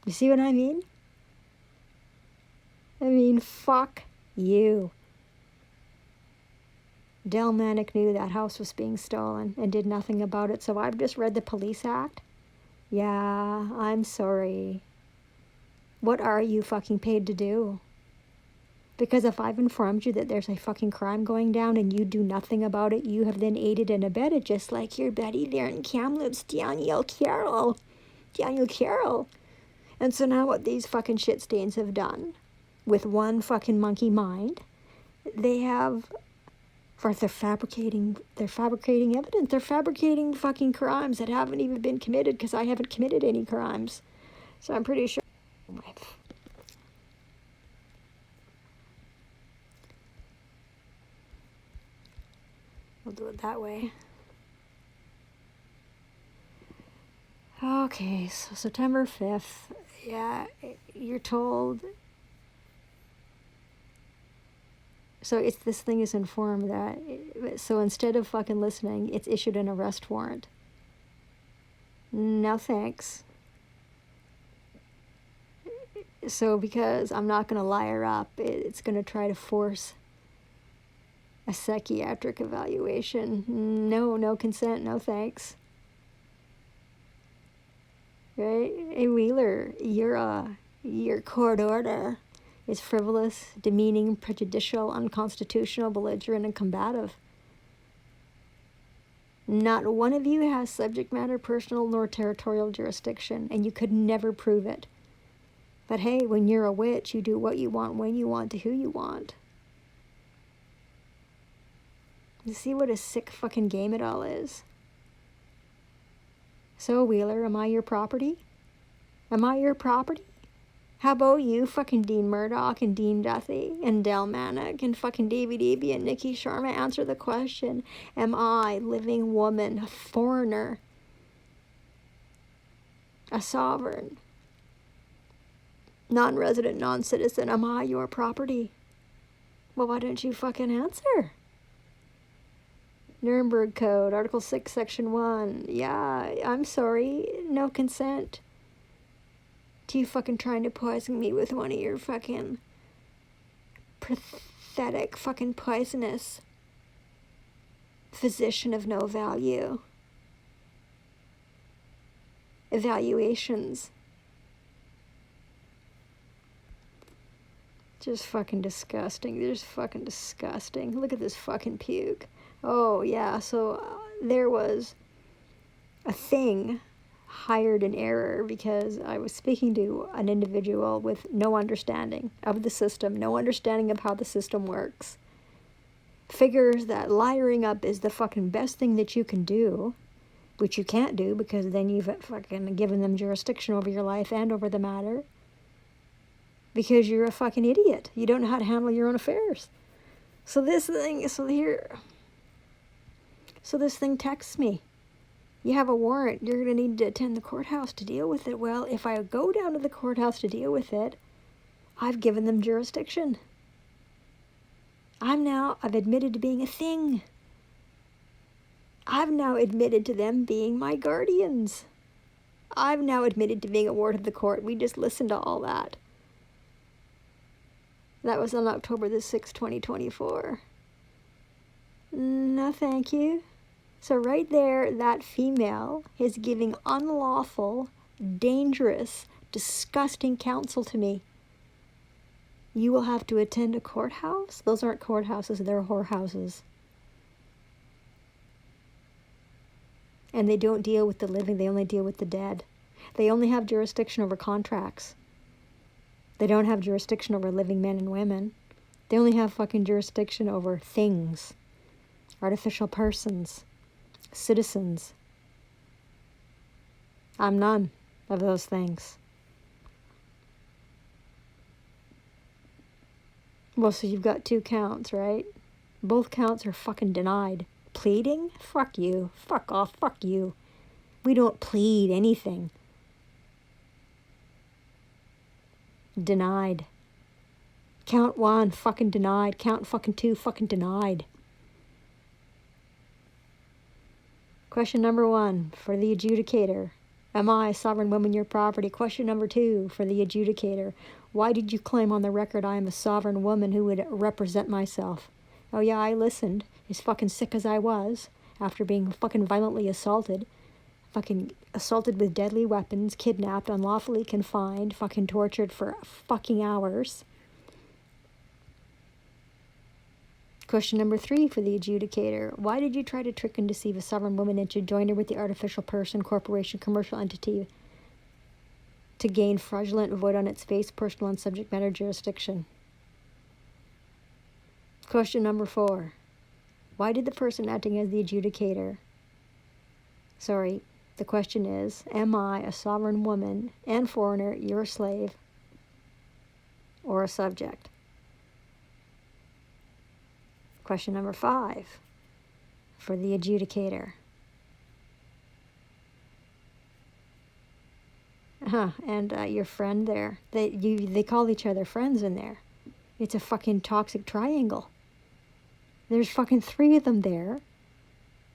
You see what I mean? I mean, fuck you. Del Manick knew that house was being stolen and did nothing about it, so I've just read the Police Act. Yeah, I'm sorry. What are you fucking paid to do? Because if I've informed you that there's a fucking crime going down and you do nothing about it, you have then aided and abetted, just like your buddy there in Kamloops, Daniel Carroll. Daniel Carroll. And so now what these fucking shit stains have done, with one fucking monkey mind, they have, they're fabricating evidence. They're fabricating fucking crimes that haven't even been committed, because I haven't committed any crimes. So I'm pretty sure. We'll do it that way. Okay, so September 5th. Yeah, you're told So it's this thing is informed that, so instead of fucking listening, it's issued an arrest warrant. No thanks. So because I'm not going to lie her up, it's going to try to force a psychiatric evaluation. No consent, no thanks. Right? Hey, Wheeler, your court order is frivolous, demeaning, prejudicial, unconstitutional, belligerent, and combative. Not one of you has subject matter, personal, nor territorial jurisdiction, and you could never prove it. But hey, when you're a witch, you do what you want, when you want, to who you want. You see what a sick fucking game it all is? So, Wheeler, am I your property? Am I your property? How about you, fucking Dean Murdoch and Dean Duthie and Del Manick and fucking David Eby and Nikki Sharma? Answer the question. Am I, living woman, a foreigner, a sovereign, non-resident, non-citizen, am I your property? Well, why don't you fucking answer? Nuremberg Code, Article 6, Section 1. Yeah, I'm sorry. No consent to you fucking trying to poison me with one of your fucking pathetic, fucking poisonous physician of no value evaluations. Just fucking disgusting. They're just fucking disgusting. Look at this fucking puke. Oh, yeah, so there was a thing hired in error because I was speaking to an individual with no understanding of the system, no understanding of how the system works. Figures that liaring up is the fucking best thing that you can do, which you can't do because then you've fucking given them jurisdiction over your life and over the matter. Because you're a fucking idiot. You don't know how to handle your own affairs. So this thing texts me. You have a warrant. You're going to need to attend the courthouse to deal with it. Well, if I go down to the courthouse to deal with it, I've given them jurisdiction. I've admitted to being a thing. I've now admitted to them being my guardians. I've now admitted to being a ward of the court. We just listened to all that. That was on October the 6th, 2024. No, thank you. So right there, that female is giving unlawful, dangerous, disgusting counsel to me. You will have to attend a courthouse? Those aren't courthouses, they're whorehouses. And they don't deal with the living, they only deal with the dead. They only have jurisdiction over contracts. They don't have jurisdiction over living men and women. They only have fucking jurisdiction over things. Artificial persons. Citizens. I'm none of those things. Well, so you've got 2 counts, right? Both counts are fucking denied. Pleading? Fuck you. Fuck off. Fuck you. We don't plead anything. Denied. Count 1, fucking denied. Count fucking 2, fucking denied. Question number 1 for the adjudicator. Am I, sovereign woman, your property? Question number 2 for the adjudicator. Why did you claim on the record I am a sovereign woman who would represent myself? Oh yeah, I listened. As fucking sick as I was, after being fucking violently assaulted. Fucking assaulted with deadly weapons, kidnapped, unlawfully confined, fucking tortured for fucking hours. Question number 3 for the adjudicator. Why did you try to trick and deceive a sovereign woman into join her with the artificial person, corporation, commercial entity to gain fraudulent, void on its face, personal and subject matter jurisdiction? Question number 4. Why did the person acting as the adjudicator... the question is, am I, a sovereign woman and foreigner, your slave or a subject? Question number 5 for the adjudicator. And your friend there, they call each other friends in there. It's a fucking toxic triangle. There's fucking 3 of them there.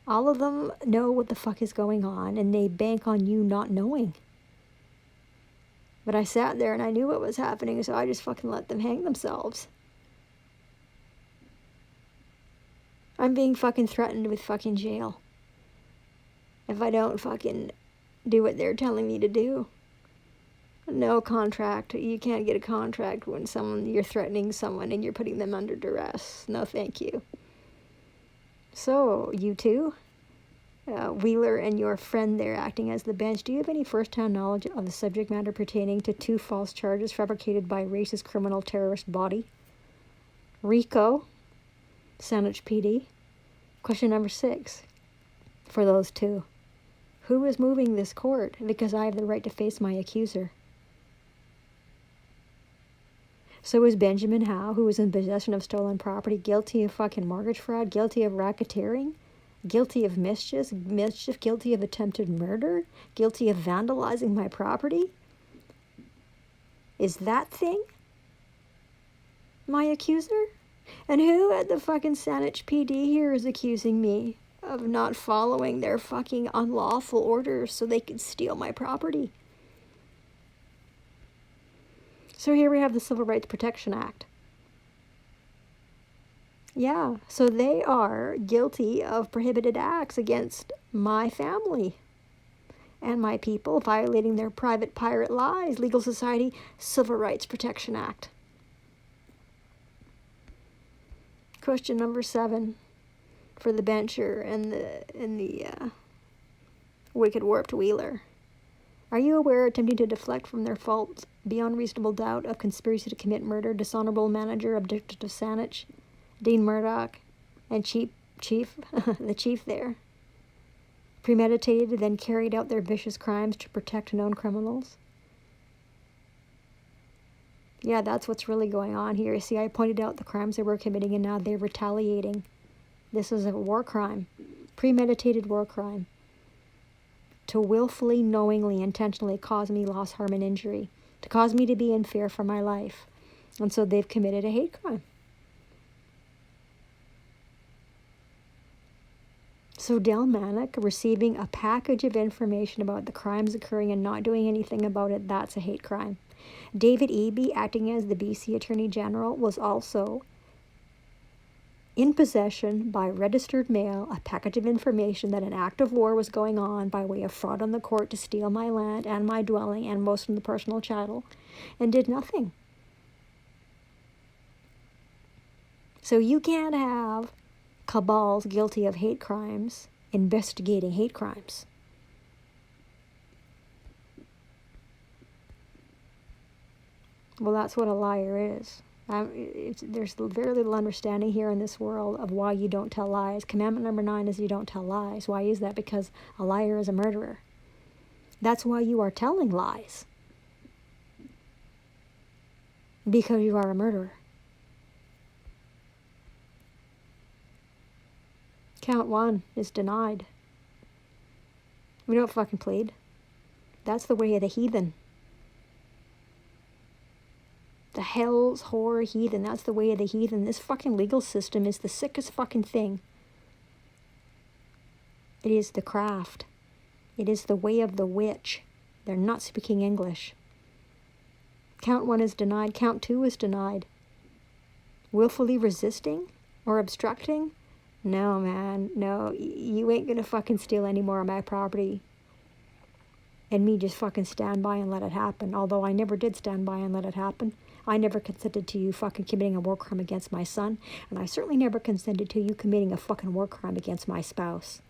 All of them know what the fuck is going on, and they bank on you not knowing. But I sat there and I knew what was happening, so I just fucking let them hang themselves. I'm being fucking threatened with fucking jail if I don't fucking do what they're telling me to do. No contract. You can't get a contract when you're threatening someone and you're putting them under duress. No, thank you. So, you two, Wheeler and your friend there acting as the bench, do you have any first-hand knowledge of the subject matter pertaining to 2 false charges fabricated by racist criminal terrorist body? RICO, Saanich PD. Question number 6 for those 2. Who is moving this court? Because I have the right to face my accuser. So is Benjamin Howe, who was in possession of stolen property, guilty of fucking mortgage fraud, guilty of racketeering, guilty of mischief, guilty of attempted murder, guilty of vandalizing my property? Is that thing my accuser? And who at the fucking Saanich PD here is accusing me of not following their fucking unlawful orders so they could steal my property? So here we have the Civil Rights Protection Act. Yeah, so they are guilty of prohibited acts against my family and my people, violating their private pirate lies. Legal Society Civil Rights Protection Act. Question number 7 for the bencher and the wicked warped Wheeler. Are you aware, attempting to deflect from their faults beyond reasonable doubt, of conspiracy to commit murder, dishonorable manager of District of Saanich, Dean Murdoch, and Chief, the chief there, premeditated, then carried out their vicious crimes to protect known criminals? Yeah, that's what's really going on here. You see, I pointed out the crimes they were committing, and now they're retaliating. This is a war crime, premeditated war crime, to willfully, knowingly, intentionally cause me loss, harm, and injury, to cause me to be in fear for my life. And so they've committed a hate crime. So Del Manick receiving a package of information about the crimes occurring and not doing anything about it, that's a hate crime. David Eby, acting as the BC Attorney General, was also in possession by registered mail a package of information that an act of war was going on by way of fraud on the court to steal my land and my dwelling and most of the personal chattel, and did nothing. So you can't have cabals guilty of hate crimes investigating hate crimes. Well, that's what a liar is. There's very little understanding here in this world of why you don't tell lies. Commandment number 9 is you don't tell lies. Why is that? Because a liar is a murderer. That's why you are telling lies. Because you are a murderer. Count 1 is denied. We don't fucking plead. That's the way of the heathen. The hell's horror heathen. That's the way of the heathen. This fucking legal system is the sickest fucking thing. It is the craft. It is the way of the witch. They're not speaking English. Count 1 is denied. Count 2 is denied. Willfully resisting or obstructing? No, man. No, you ain't gonna fucking steal any more of my property. And me just fucking stand by and let it happen. Although I never did stand by and let it happen. I never consented to you fucking committing a war crime against my son. And I certainly never consented to you committing a fucking war crime against my spouse.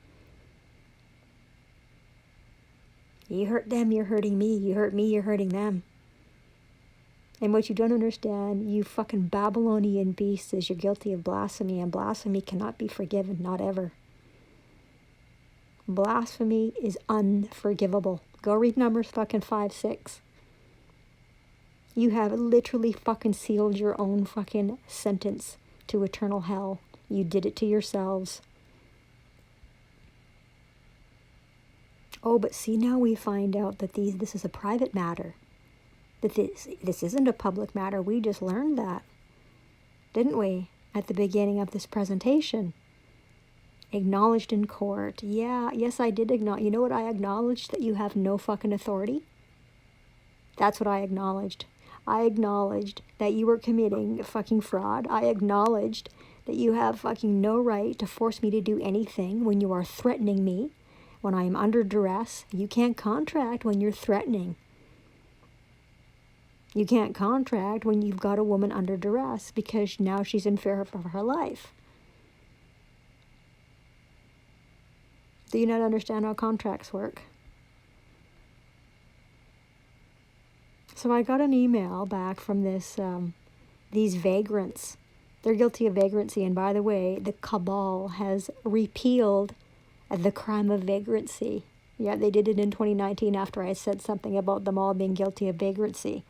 You hurt them, you're hurting me. You hurt me, you're hurting them. And what you don't understand, you fucking Babylonian beasts, is you're guilty of blasphemy. And blasphemy cannot be forgiven, not ever. Blasphemy is unforgivable. Go read Numbers fucking 5-6. You have literally fucking sealed your own fucking sentence to eternal hell. You did it to yourselves. Oh, but see, now we find out that this is a private matter. That this isn't a public matter. We just learned that, didn't we? at the beginning of this presentation. Acknowledged in court. Yeah, yes, I did acknowledge. You know what I acknowledged? That you have no fucking authority. That's what I acknowledged. I acknowledged that you were committing fucking fraud. I acknowledged that you have fucking no right to force me to do anything when you are threatening me, when I am under duress. You can't contract when you're threatening. You can't contract when you've got a woman under duress because now she's in fear for her life. Do you not understand how contracts work? So I got an email back from these vagrants. They're guilty of vagrancy, and by the way, the cabal has repealed the crime of vagrancy. Yeah, they did it in 2019 after I said something about them all being guilty of vagrancy.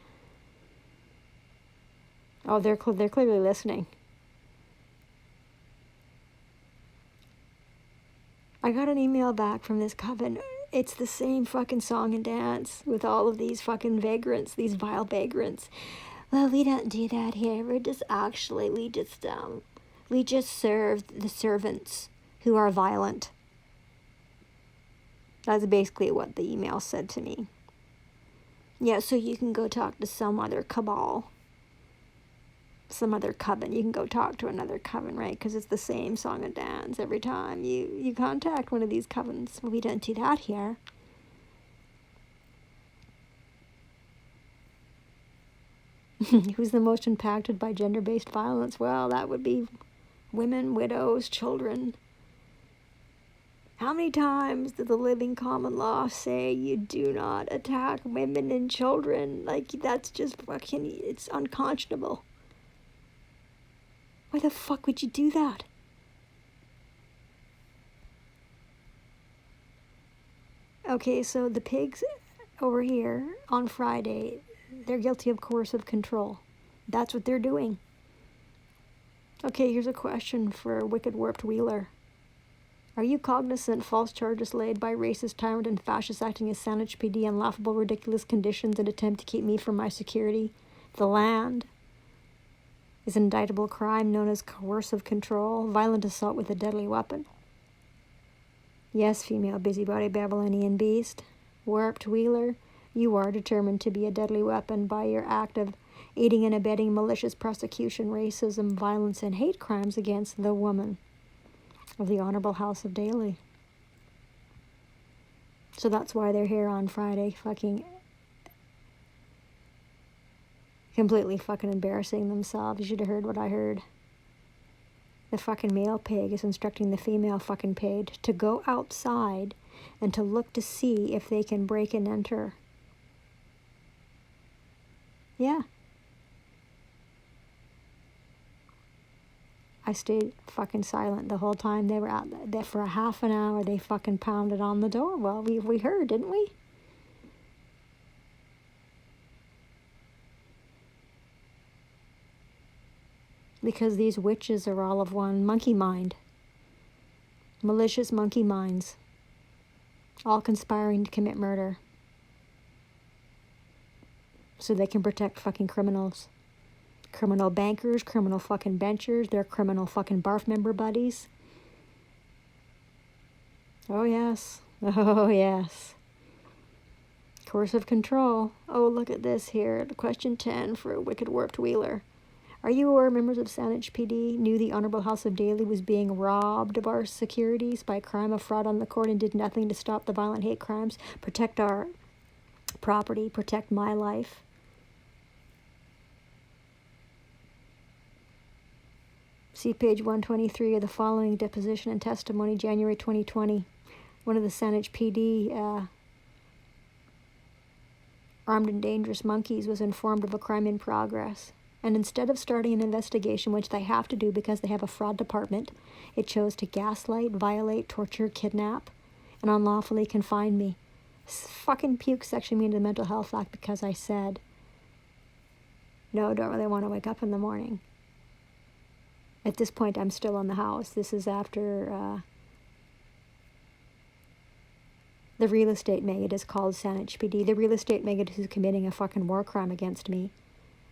Oh, they're clearly listening. I got an email back from this coven. It's the same fucking song and dance with all of these fucking vagrants, these vile vagrants. Well, we don't do that here. We just serve the servants who are violent. That's basically what the email said to me. Yeah, so you can go talk to some other cabal. Some other coven. You can go talk to another coven, right? Because it's the same song and dance every time you contact one of these covens. Well, we don't do that here. Who's the most impacted by gender-based violence? Well, that would be women, widows, children. How many times did the living common law say you do not attack women and children? Like, that's just fucking, it's unconscionable. Why the fuck would you do that? Okay, so the pigs over here on Friday, they're guilty of coercive control. That's what they're doing. Okay, here's a question for Wicked Warped Wheeler. Are you cognizant false charges laid by racist, tyrant, and fascist acting as Saanich PD in laughable, ridiculous conditions and attempt to keep me from my security? The land is an indictable crime known as coercive control, violent assault with a deadly weapon. Yes, female busybody Babylonian beast, warped wheeler, you are determined to be a deadly weapon by your act of aiding and abetting malicious prosecution, racism, violence, and hate crimes against the woman of the Honorable House of Daly. So that's why they're here on Friday, fucking completely fucking embarrassing themselves. You should have heard what I heard. The fucking male pig is instructing the female fucking pig to go outside and to look to see if they can break and enter. Yeah. I stayed fucking silent the whole time they were out there. For a half an hour, they fucking pounded on the door. Well, we heard, didn't we? Because these witches are all of one monkey mind. Malicious monkey minds. All conspiring to commit murder. So they can protect fucking criminals. Criminal bankers, criminal fucking benchers, their criminal fucking barf member buddies. Oh yes. Oh yes. Coercive control. Oh, look at this here. Question 10 for a Wicked Warped Wheeler. Are you aware members of Saanich PD knew the Honorable House of Daly was being robbed of our securities by crime of fraud on the court and did nothing to stop the violent hate crimes, protect our property, protect my life? See page 123 of the following deposition and testimony, January 2020. One of the Saanich PD armed and dangerous monkeys was informed of a crime in progress. And instead of starting an investigation, which they have to do because they have a fraud department, it chose to gaslight, violate, torture, kidnap, and unlawfully confine me. Fucking puke section me into the Mental Health Act because I said, no, don't really want to wake up in the morning. At this point, I'm still in the house. This is after the real estate maggot is called Saanich PD. The real estate maggot who's committing a fucking war crime against me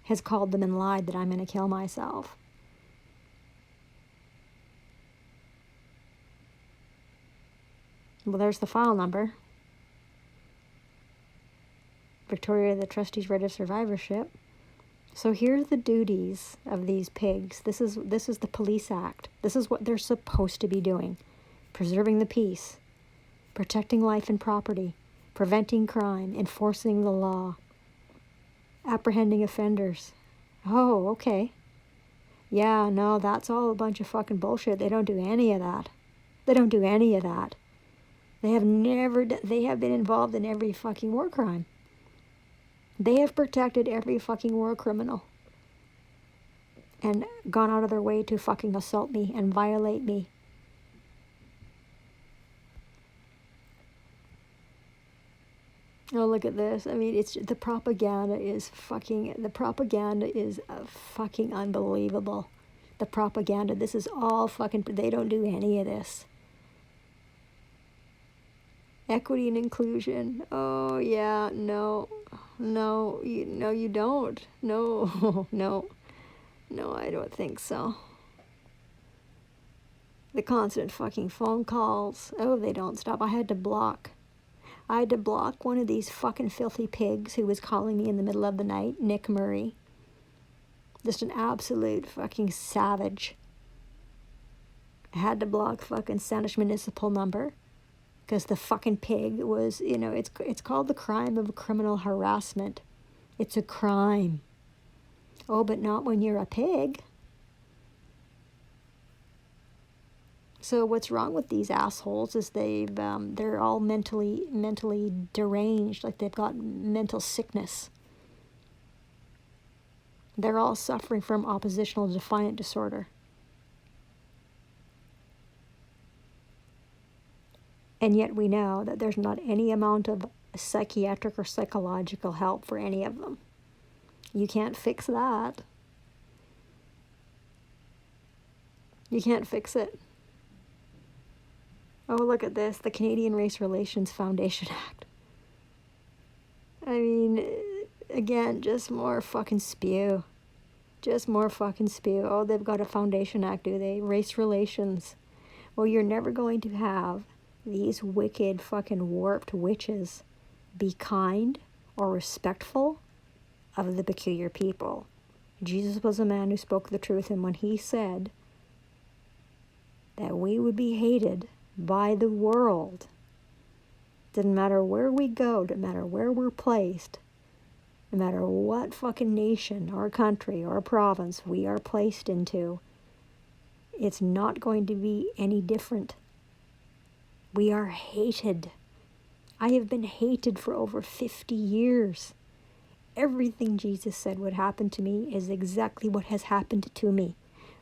has called them and lied that I'm going to kill myself. Well, there's the file number. Victoria, the Trustees' Right of Survivorship. So here's the duties of these pigs. This is the Police Act. This is what they're supposed to be doing. Preserving the peace, protecting life and property, preventing crime, enforcing the law, apprehending offenders. Oh, okay. Yeah, no, that's all a bunch of fucking bullshit. They don't do any of that. They don't do any of that. They have been involved in every fucking war crime. They have protected every fucking war criminal and gone out of their way to fucking assault me and violate me. Oh, look at this. I mean, the propaganda is fucking unbelievable. The propaganda, this is all fucking, they don't do any of this. Equity and inclusion. Oh, yeah, no, you don't. No, I don't think so. The constant fucking phone calls. Oh, they don't stop. I had to block one of these fucking filthy pigs who was calling me in the middle of the night, Nick Murray. Just an absolute fucking savage. I had to block fucking Sanish municipal number because the fucking pig was, it's called the crime of criminal harassment. It's a crime. Oh, but not when you're a pig. So what's wrong with these assholes is they're all mentally deranged, like they've got mental sickness. They're all suffering from oppositional defiant disorder. And yet we know that there's not any amount of psychiatric or psychological help for any of them. You can't fix that. You can't fix it. Oh, look at this, the Canadian Race Relations Foundation Act. I mean, again, just more fucking spew. Just more fucking spew. Oh, they've got a foundation act, do they? Race relations. Well, you're never going to have these wicked fucking warped witches be kind or respectful of the peculiar people. Jesus was a man who spoke the truth, and when he said that we would be hated by the world, didn't matter where we go, didn't matter where we're placed, no matter what fucking nation or country or province we are placed into, it's not going to be any different. We are hated. I have been hated for over 50 years. Everything Jesus said would happen to me is exactly what has happened to me,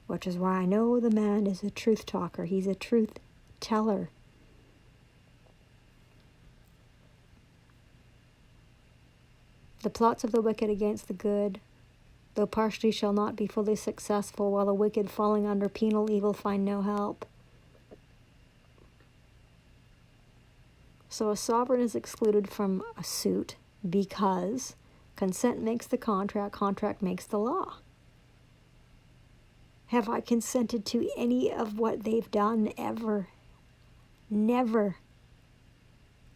which is why I know the man is a truth talker. He's a truth teller. The plots of the wicked against the good, though partially, shall not be fully successful, while the wicked falling under penal evil find no help. So a sovereign is excluded from a suit because consent makes the contract, contract makes the law. Have I consented to any of what they've done ever? Never.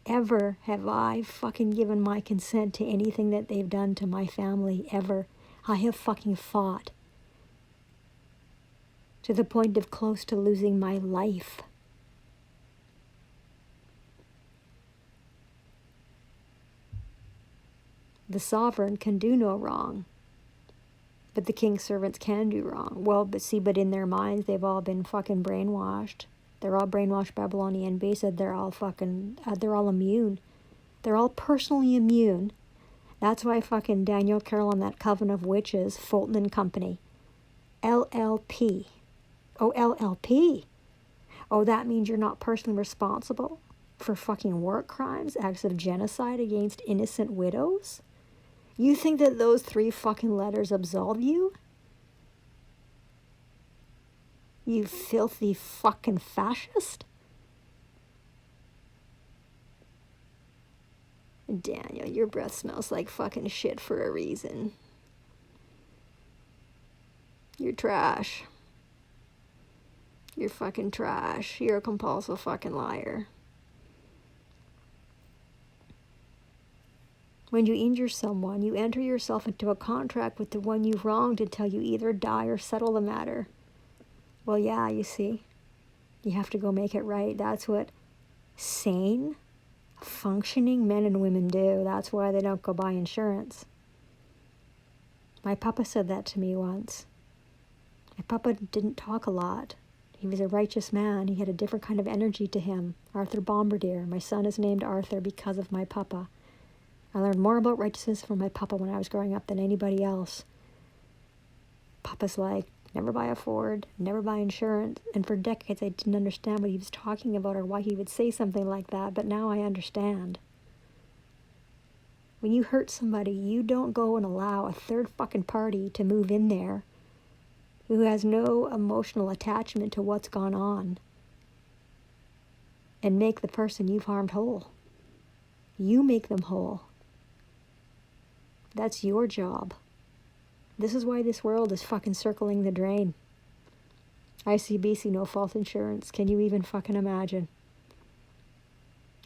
Ever have I fucking given my consent to anything that they've done to my family, ever. I have fucking fought to the point of close to losing my life. The sovereign can do no wrong, but the king's servants can do wrong. Well, but in their minds, they've all been fucking brainwashed. They're all brainwashed Babylonian beasts. They're all immune. They're all personally immune. That's why fucking Daniel Carroll and that coven of witches, Fulton and Company, LLP. Oh, LLP. Oh, that means you're not personally responsible for fucking war crimes, acts of genocide against innocent widows? You think that those 3 fucking letters absolve you? You filthy fucking fascist? Daniel, your breath smells like fucking shit for a reason. You're trash. You're fucking trash. You're a compulsive fucking liar. When you injure someone, you enter yourself into a contract with the one you've wronged until you either die or settle the matter. Well, yeah, you see. You have to go make it right. That's what sane, functioning men and women do. That's why they don't go buy insurance. My papa said that to me once. My papa didn't talk a lot. He was a righteous man. He had a different kind of energy to him. Arthur Bombardier. My son is named Arthur because of my papa. I learned more about righteousness from my papa when I was growing up than anybody else. Papa's like, never buy a Ford, never buy insurance. And for decades, I didn't understand what he was talking about or why he would say something like that, but now I understand. When you hurt somebody, you don't go and allow a third fucking party to move in there who has no emotional attachment to what's gone on and make the person you've harmed whole. You make them whole. That's your job. This is why this world is fucking circling the drain. ICBC, no fault insurance. Can you even fucking imagine?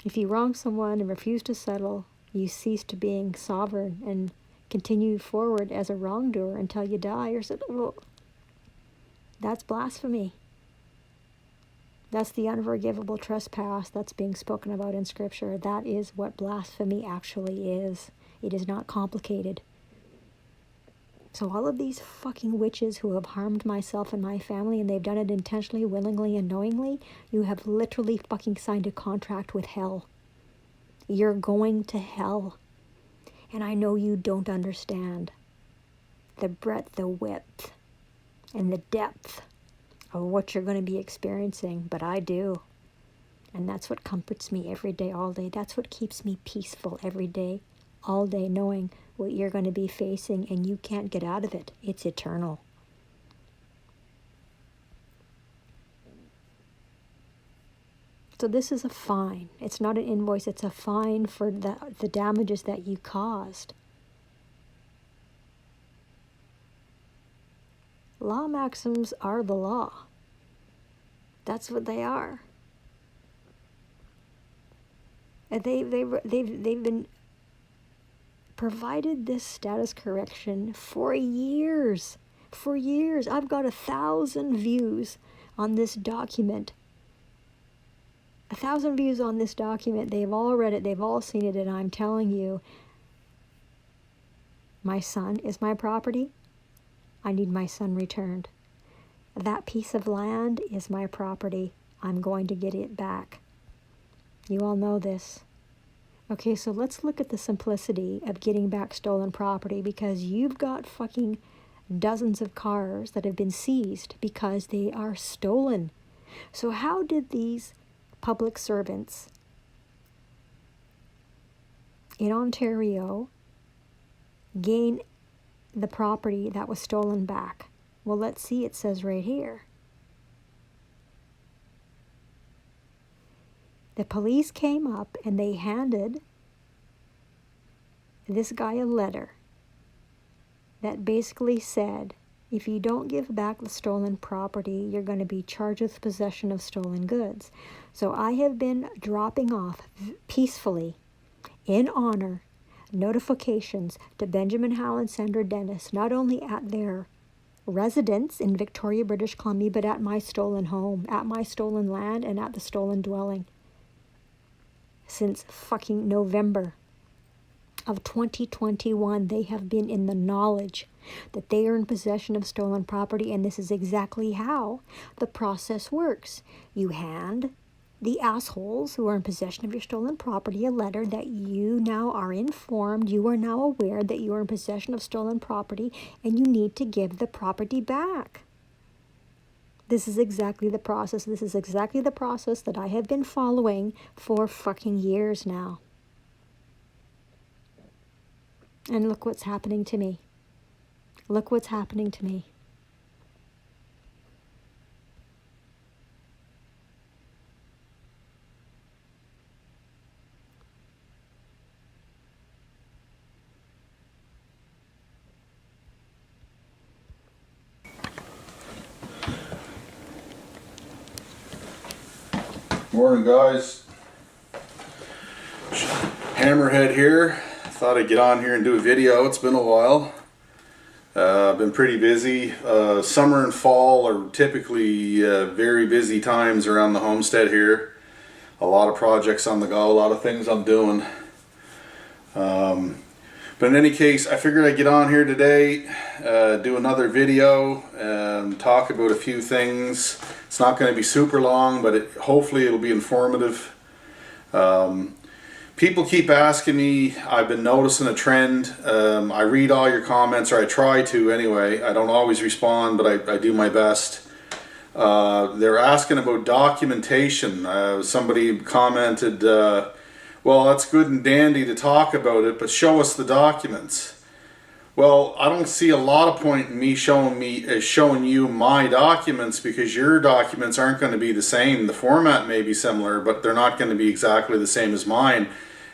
If you wrong someone and refuse to settle, you cease to being sovereign and continue forward as a wrongdoer until you die or settle. That's blasphemy. That's the unforgivable trespass that's being spoken about in Scripture. That is what blasphemy actually is. It is not complicated. So all of these fucking witches who have harmed myself and my family, and they've done it intentionally, willingly, and knowingly, you have literally fucking signed a contract with hell. You're going to hell. And I know you don't understand the breadth, the width, and the depth of what you're going to be experiencing, but I do. And that's what comforts me every day, all day. That's what keeps me peaceful every day, all day, knowing what you're going to be facing and you can't get out of it. It's eternal. So this is a fine. It's not an invoice. It's a fine for the damages that you caused. Law maxims are the law. That's what they are. And they've been provided this status correction for years. For years. I've got 1,000 views on this document. 1,000 views on this document. They've all read it. They've all seen it. And I'm telling you, my son is my property. I need my son returned. That piece of land is my property. I'm going to get it back. You all know this. Okay, so let's look at the simplicity of getting back stolen property, because you've got fucking dozens of cars that have been seized because they are stolen. So how did these public servants in Ontario gain the property that was stolen back? Well, let's see. It says right here. The police came up and they handed this guy a letter that basically said, if you don't give back the stolen property, you're going to be charged with possession of stolen goods. So I have been dropping off peacefully, in honor, notifications to Benjamin Howell and Sandra Dennis, not only at their residence in Victoria, British Columbia, but at my stolen home, at my stolen land, and at the stolen dwelling. Since fucking November of 2021, they have been in the knowledge that they are in possession of stolen property, and this is exactly how the process works. You hand the assholes who are in possession of your stolen property a letter that you now are informed, you are now aware that you are in possession of stolen property and you need to give the property back. This is exactly the process. This is exactly the process that I have been following for fucking years now. And look what's happening to me. Look what's happening to me. Morning, guys. Hammerhead here. Thought I'd get on here and do a video. It's been a while. I've been pretty busy. Summer and fall are typically very busy times around the homestead here. A lot of projects on the go, a lot of things I'm doing. But in any case, I figured I'd get on here today, do another video, and talk about a few things. It's not going to be super long, but hopefully it'll be informative. People keep asking me, I've been noticing a trend. I read all your comments, or I try to anyway. I don't always respond, but I do my best. They're asking about documentation. Somebody commented, well, that's good and dandy to talk about it, but show us the documents. Well, I don't see a lot of point in me showing you my documents, because your documents aren't going to be the same. The format may be similar, but they're not going to be exactly the same as mine.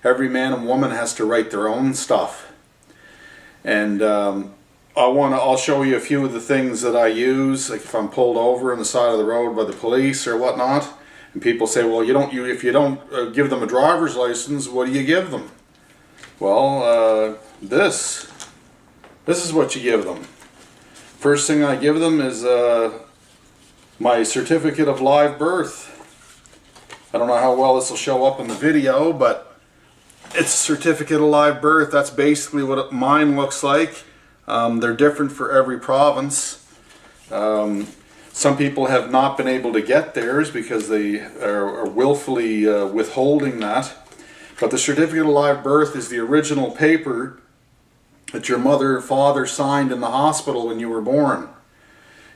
Every man and woman has to write their own stuff. And I'll show you a few of the things that I use, like if I'm pulled over on the side of the road by the police or whatnot. And people say, well, if you don't give them a driver's license, what do you give them? Well, this is what you give them. First thing I give them is my certificate of live birth. I don't know how well this will show up in the video, but it's a certificate of live birth. That's basically what mine looks like. They're different for every province. Some people have not been able to get theirs because they are willfully withholding that. But the certificate of live birth is the original paper that your mother or father signed in the hospital when you were born.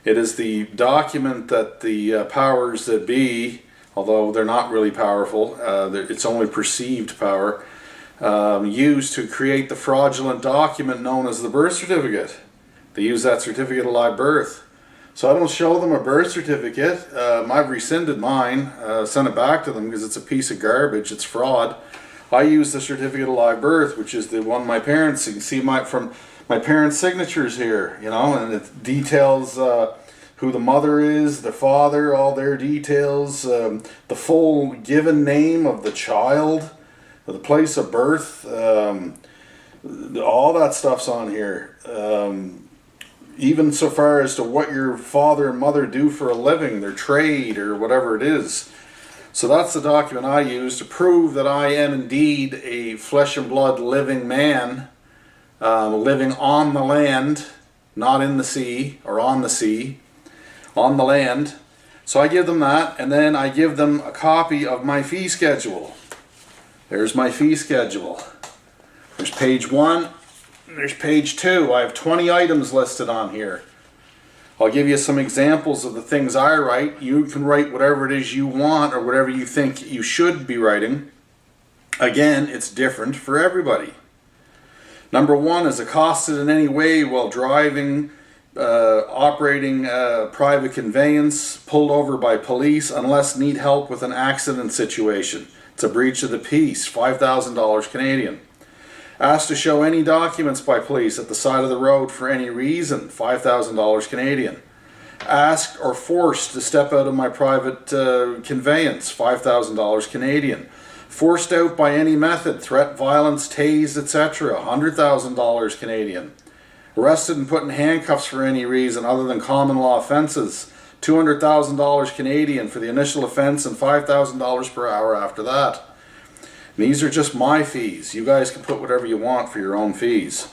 It is the document that the powers that be, although they're not really powerful, it's only perceived power, use to create the fraudulent document known as the birth certificate. They use that certificate of live birth. So I don't show them a birth certificate. I've rescinded mine, sent it back to them because it's a piece of garbage, it's fraud. I use the certificate of live birth, which is the one my parents, you can see from my parents' signatures here, you know, and it details who the mother is, the father, all their details, the full given name of the child, the place of birth, all that stuff's on here. Even so far as to what your father and mother do for a living, their trade or whatever it is. So that's the document I use to prove that I am indeed a flesh and blood living man, living on the land, not in the sea, or on the sea, on the land. So I give them that, and then I give them a copy of my fee schedule. There's my fee schedule. There's page 1. There's page 2. I have 20 items listed on here. I'll give you some examples of the things I write. You can write whatever it is you want or whatever you think you should be writing. Again, it's different for everybody. Number 1 is accosted in any way while driving, operating a private conveyance, pulled over by police unless need help with an accident situation. It's a breach of the peace, $5,000 Canadian. Asked to show any documents by police at the side of the road for any reason, $5,000 Canadian. Asked or forced to step out of my private conveyance, $5,000 Canadian. Forced out by any method, threat, violence, tased, etc., $100,000 Canadian. Arrested and put in handcuffs for any reason other than common law offences, $200,000 Canadian for the initial offence and $5,000 per hour after that. And these are just my fees. You guys can put whatever you want for your own fees.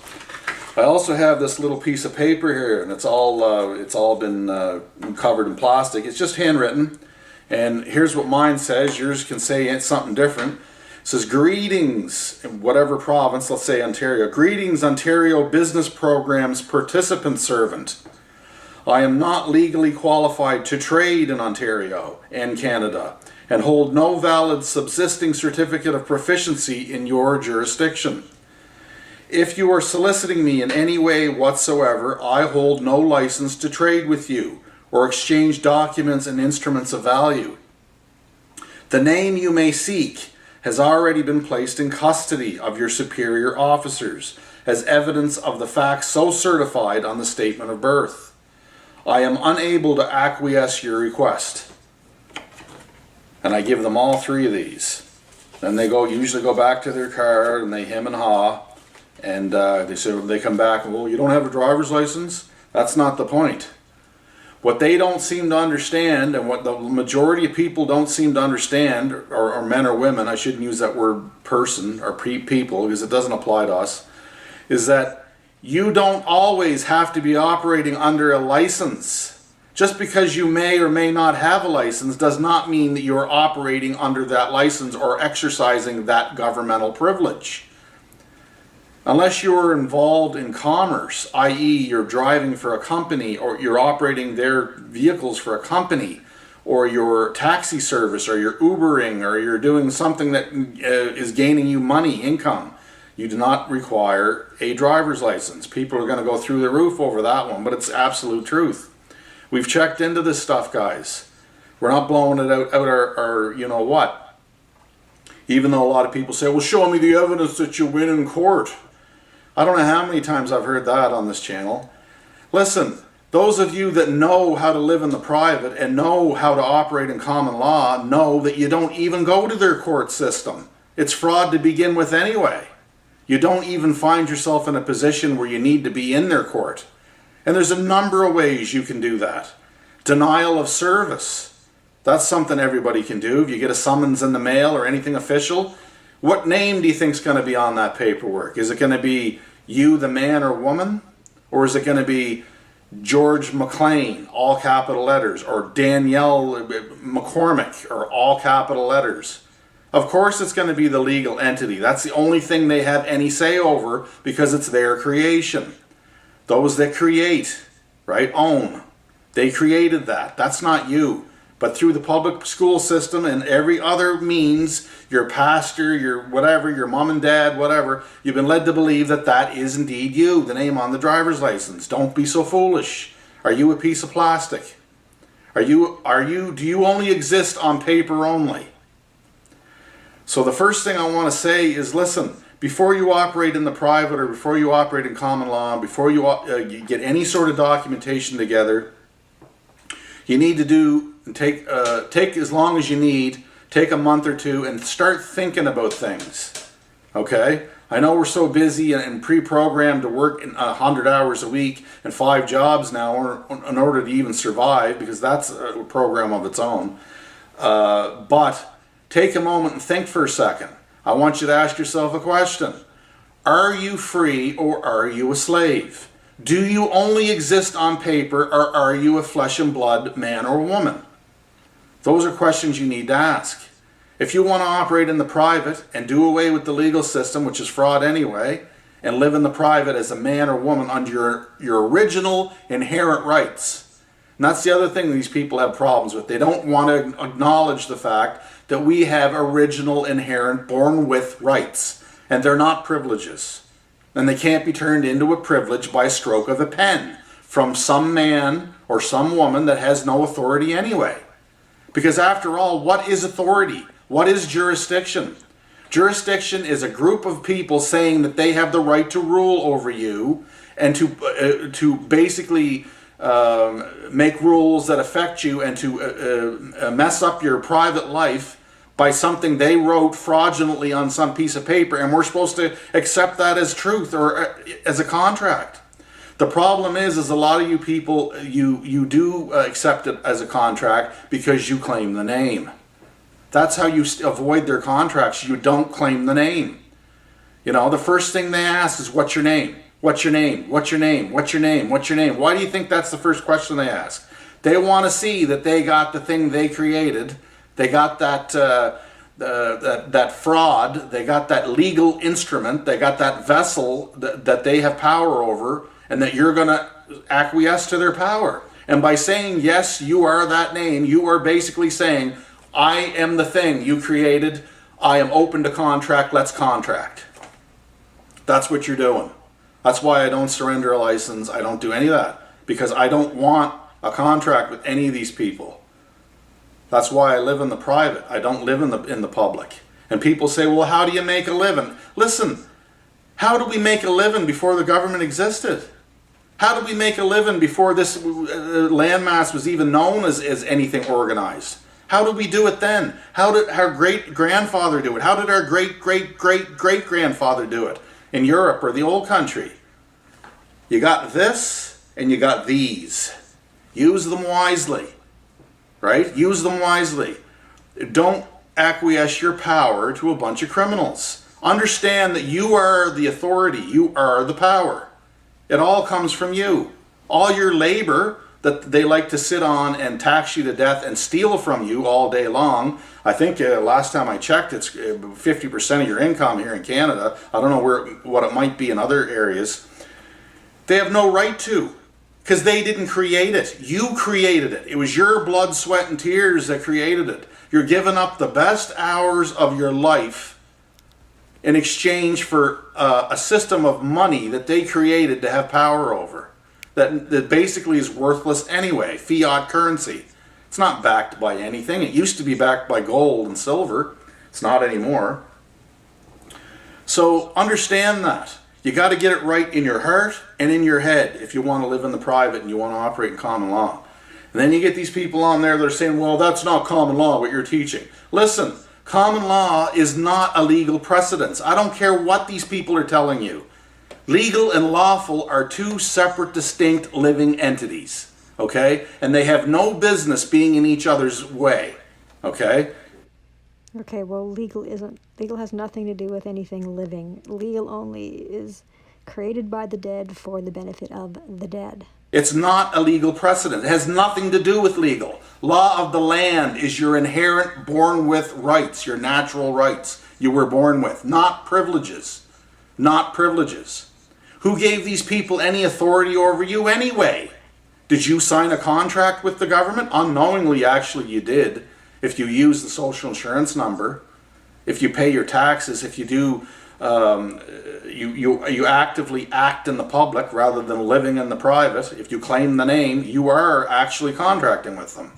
I also have this little piece of paper here, and it's all been covered in plastic. It's just handwritten, and here's what mine says. Yours can say something different. It says, greetings, in whatever province, let's say Ontario. Greetings, Ontario Business Programs Participant Servant. I am not legally qualified to trade in Ontario and Canada, and hold no valid subsisting certificate of proficiency in your jurisdiction. If you are soliciting me in any way whatsoever, I hold no license to trade with you or exchange documents and instruments of value. The name you may seek has already been placed in custody of your superior officers as evidence of the facts so certified on the statement of birth. I am unable to acquiesce your request. And I give them all 3 of these. Then they usually go back to their car and they hem and haw. And they say, when they come back, well, you don't have a driver's license? That's not the point. What they don't seem to understand, and what the majority of people don't seem to understand, or men or women, I shouldn't use that word person or people because it doesn't apply to us, is that you don't always have to be operating under a license. Just because you may or may not have a license does not mean that you're operating under that license or exercising that governmental privilege. Unless you're involved in commerce, i.e. you're driving for a company, or you're operating their vehicles for a company, or your taxi service, or you're Ubering, or you're doing something that is gaining you money, income, you do not require a driver's license. People are going to go through the roof over that one, but it's absolute truth. We've checked into this stuff, guys. We're not blowing it out our you know what. Even though a lot of people say, well, show me the evidence that you win in court. I don't know how many times I've heard that on this channel. Listen, those of you that know how to live in the private and know how to operate in common law know that you don't even go to their court system. It's fraud to begin with anyway. You don't even find yourself in a position where you need to be in their court. And there's a number of ways you can do that. Denial of service. That's something everybody can do. If you get a summons in the mail or anything official, what name do you think is going to be on that paperwork? Is it going to be you, the man or woman? Or is it going to be George McLean, all capital letters, or Danielle McCormick, or all capital letters? Of course it's going to be the legal entity. That's the only thing they have any say over because it's their creation. Those that create, right, own. They created that. That's not you. But through the public school system and every other means, your pastor, your whatever, your mom and dad, whatever, you've been led to believe that that is indeed you, the name on the driver's license. Don't be so foolish. Are you a piece of plastic? Do you only exist on paper only? So the first thing I want to say is, listen, before you operate in the private or before you operate in common law, before you get any sort of documentation together, you need to take as long as you need, take a month or two and start thinking about things, okay? I know we're so busy and pre-programmed to work 100 hours a week and 5 jobs now in order to even survive, because that's a program of its own. But take a moment and think for a second. I want you to ask yourself a question. Are you free or are you a slave? Do you only exist on paper or are you a flesh and blood man or woman? Those are questions you need to ask. If you want to operate in the private and do away with the legal system, which is fraud anyway, and live in the private as a man or woman under your original inherent rights. And that's the other thing these people have problems with. They don't want to acknowledge the fact that we have original inherent born with rights, and they're not privileges. And they can't be turned into a privilege by a stroke of a pen from some man or some woman that has no authority anyway. Because after all, what is authority? What is jurisdiction? Jurisdiction is a group of people saying that they have the right to rule over you and to basically make rules that affect you and to mess up your private life by something they wrote fraudulently on some piece of paper, and we're supposed to accept that as truth or as a contract. The problem is a lot of you people, you do accept it as a contract because you claim the name. That's how you avoid their contracts. You don't claim the name. You know, the first thing they ask is, what's your name? What's your name? What's your name? What's your name? What's your name? Why do you think that's the first question they ask? They want to see that they got the thing they created. They got that that fraud. They got that legal instrument. They got that vessel that they have power over, and that you're going to acquiesce to their power. And by saying, yes, you are that name, you are basically saying, I am the thing you created. I am open to contract. Let's contract. That's what you're doing. That's why I don't surrender a license. I don't do any of that, because I don't want a contract with any of these people. That's why I live in the private. I don't live in the public. And people say, well, how do you make a living? Listen, how did we make a living before the government existed? How did we make a living before this landmass was even known as anything organized? How did we do it then? How did our great-grandfather do it? How did our great-great-great-great-grandfather do it? in Europe or the old country. You got this and you got these. Use them wisely, right? Use them wisely. Don't acquiesce your power to a bunch of criminals. Understand that you are the authority. You are the power. It all comes from you. All your labor that they like to sit on and tax you to death and steal from you all day long. I think last time I checked, it's 50% of your income here in Canada. I don't know what it might be in other areas. They have no right to, because they didn't create it. You created it. It was your blood, sweat, and tears that created it. You're giving up the best hours of your life in exchange for a system of money that they created to have power over. That basically is worthless anyway. Fiat currency. It's not backed by anything. It used to be backed by gold and silver. It's not anymore. So understand that. You got to get it right in your heart and in your head if you want to live in the private and you want to operate in common law. And then you get these people on there that are saying, well, that's not common law, what you're teaching. Listen, common law is not a legal precedence. I don't care what these people are telling you. Legal and lawful are two separate, distinct living entities, okay? And they have no business being in each other's way, okay? Okay, well, legal has nothing to do with anything living. Legal only is created by the dead for the benefit of the dead. It's not a legal precedent. It has nothing to do with legal. Law of the land is your inherent born with rights, your natural rights you were born with, not privileges. Not privileges. Who gave these people any authority over you anyway? Did you sign a contract with the government? Unknowingly, actually, you did. If you use the social insurance number, if you pay your taxes, if you do, you actively act in the public rather than living in the private, if you claim the name, you are actually contracting with them.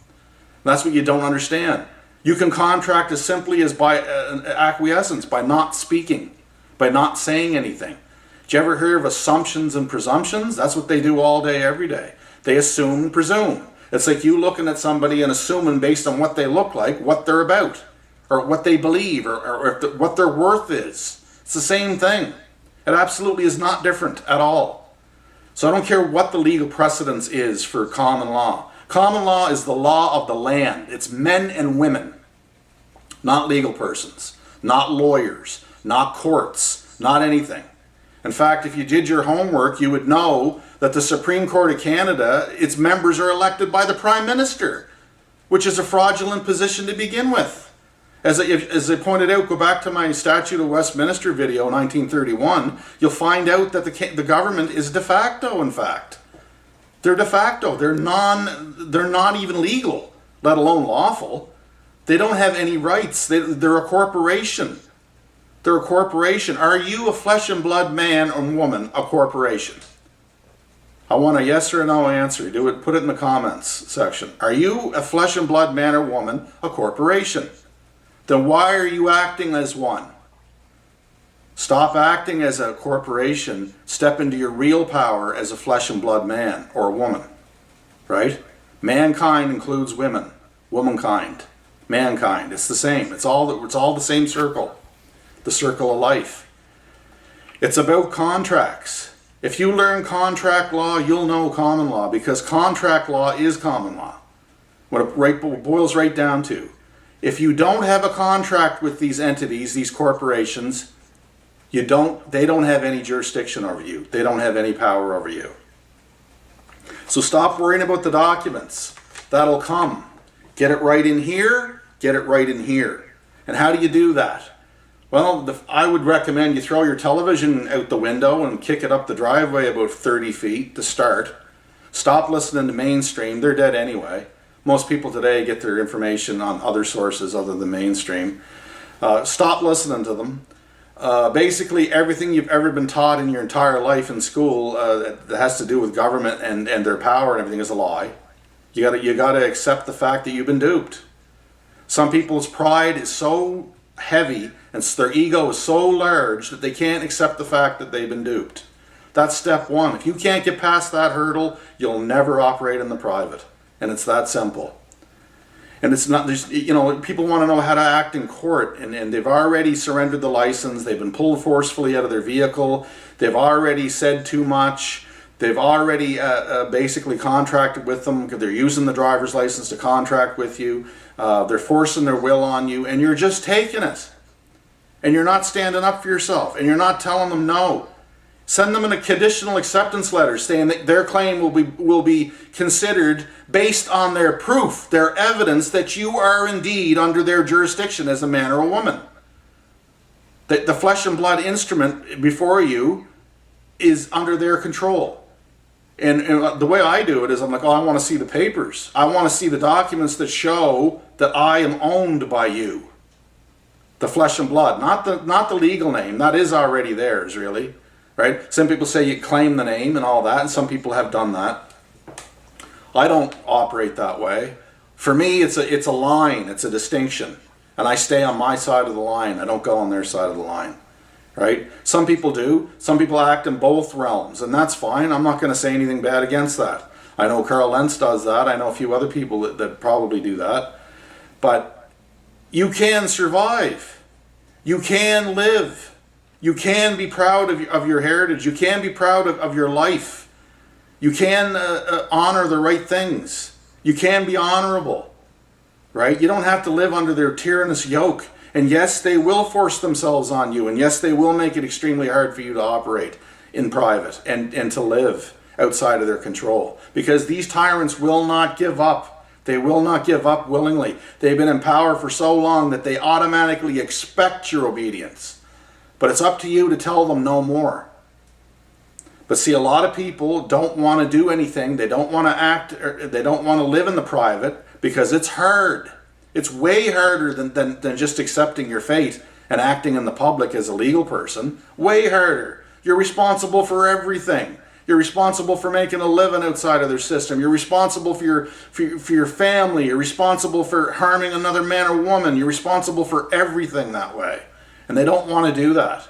That's what you don't understand. You can contract as simply as by acquiescence, by not speaking, by not saying anything. Did you ever hear of assumptions and presumptions? That's what they do all day, every day. They assume and presume. It's like you looking at somebody and assuming based on what they look like, what they're about, or what they believe, or what their worth is. It's the same thing. It absolutely is not different at all. So I don't care what the legal precedence is for common law. Common law is the law of the land. It's men and women, not legal persons, not lawyers, not courts, not anything. In fact, if you did your homework, you would know that the Supreme Court of Canada, its members are elected by the Prime Minister, which is a fraudulent position to begin with. As I pointed out, go back to my Statute of Westminster video, 1931, you'll find out that the government is de facto, in fact. They're de facto. They're not even legal, let alone lawful. They don't have any rights. They're a corporation. They're a corporation. Are you a flesh and blood man or woman a corporation? I want a yes or a no answer. Do it. Put it in the comments section. Are you a flesh and blood man or woman a corporation? Then why are you acting as one? Stop acting as a corporation. Step into your real power as a flesh and blood man or woman. Right? Mankind includes women. Womankind. Mankind. It's the same. It's all the same circle. The circle of life. It's about contracts. If you learn contract law, you'll know common law, because contract law is common law. What it boils right down to. If you don't have a contract with these entities, these corporations, they don't have any jurisdiction over you. They don't have any power over you. So stop worrying about the documents. That'll come. Get it right in here, get it right in here. And how do you do that? Well, I would recommend you throw your television out the window and kick it up the driveway about 30 feet to start. Stop listening to mainstream. They're dead anyway. Most people today get their information on other sources other than mainstream. Stop listening to them. Basically, everything you've ever been taught in your entire life in school that has to do with government and their power and everything is a lie. You gotta accept the fact that you've been duped. Some people's pride is so heavy and their ego is so large that they can't accept the fact that they've been duped. That's step one. If you can't get past that hurdle, you'll never operate in the private. And it's that simple. And it's not, there's, you know, people want to know how to act in court, and they've already surrendered the license, they've been pulled forcefully out of their vehicle, they've already said too much, they've already basically contracted with them, because they're using the driver's license to contract with you, they're forcing their will on you, and you're just taking it. And you're not standing up for yourself, and you're not telling them no. Send them in a conditional acceptance letter saying that their claim will be considered based on their proof, their evidence that you are indeed under their jurisdiction as a man or a woman. That the flesh and blood instrument before you is under their control. And the way I do it is I'm like, oh, I want to see the papers. I want to see the documents that show that I am owned by you. The flesh and blood, not the legal name. That is already theirs, really. Right? Some people say you claim the name and all that, and some people have done that. I don't operate that way. For me, it's a line, it's a distinction, and I stay on my side of the line. I don't go on their side of the line. Right? Some people do. Some people act in both realms, and that's fine. I'm not going to say anything bad against that. I know Carl Lentz does that. I know a few other people that probably do that. But you can survive. You can live. You can be proud of your heritage. You can be proud of your life. You can honor the right things. You can be honorable, right? You don't have to live under their tyrannous yoke. And yes, they will force themselves on you. And yes, they will make it extremely hard for you to operate in private and to live outside of their control. Because these tyrants will not give up. They will not give up willingly. They've been in power for so long that they automatically expect your obedience. But it's up to you to tell them no more. But see, a lot of people don't want to do anything. They don't want to act, or they don't want to live in the private because it's hard. It's way harder than just accepting your fate and acting in the public as a legal person. Way harder. You're responsible for everything. You're responsible for making a living outside of their system. You're responsible for your family. You're responsible for harming another man or woman. You're responsible for everything that way. And they don't want to do that.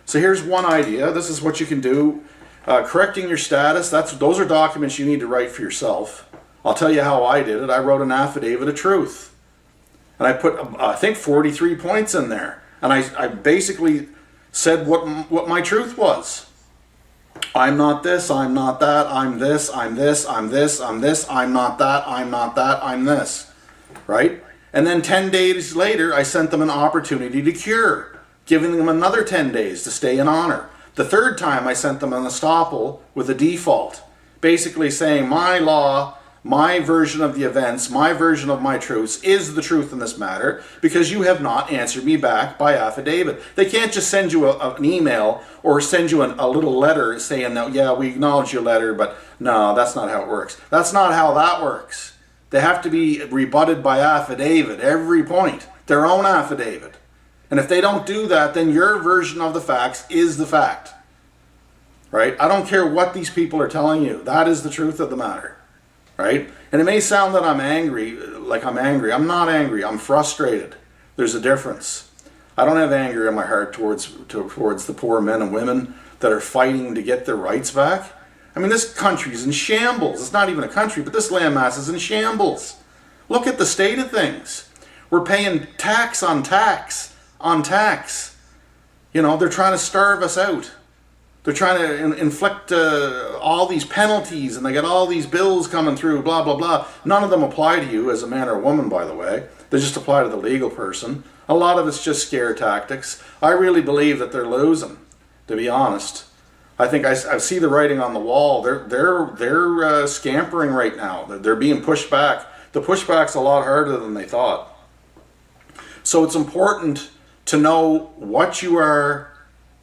So here's one idea. This is what you can do. Correcting your status, those are documents you need to write for yourself. I'll tell you how I did it. I wrote an affidavit of truth. And I put, I think, 43 points in there. And I basically said what my truth was. I'm not this, I'm not that, I'm this, I'm this, I'm this, I'm this, I'm not that, I'm not that, I'm this. Right? And then 10 days later, I sent them an opportunity to cure, giving them another 10 days to stay in honor. The third time, I sent them an estoppel with a default, basically saying my law, my version of the events, my version of my truths is the truth in this matter because you have not answered me back by affidavit. They can't just send you an email or send you a little letter saying that, yeah, we acknowledge your letter, but no, that's not how it works. That's not how that works. They have to be rebutted by affidavit, every point, their own affidavit. And if they don't do that, then your version of the facts is the fact. Right? I don't care what these people are telling you. That is the truth of the matter. Right? And it may sound that I'm angry, like I'm angry. I'm not angry. I'm frustrated. There's a difference. I don't have anger in my heart towards the poor men and women that are fighting to get their rights back. I mean, this country's in shambles. It's not even a country, but this landmass is in shambles. Look at the state of things. We're paying tax on tax on tax. You know, they're trying to starve us out. They're trying to inflict all these penalties, and they got all these bills coming through, blah, blah, blah. None of them apply to you as a man or a woman, by the way. They just apply to the legal person. A lot of it's just scare tactics. I really believe that they're losing, to be honest. I think I see the writing on the wall. They're scampering right now. They're being pushed back. The pushback's a lot harder than they thought. So it's important to know what you are,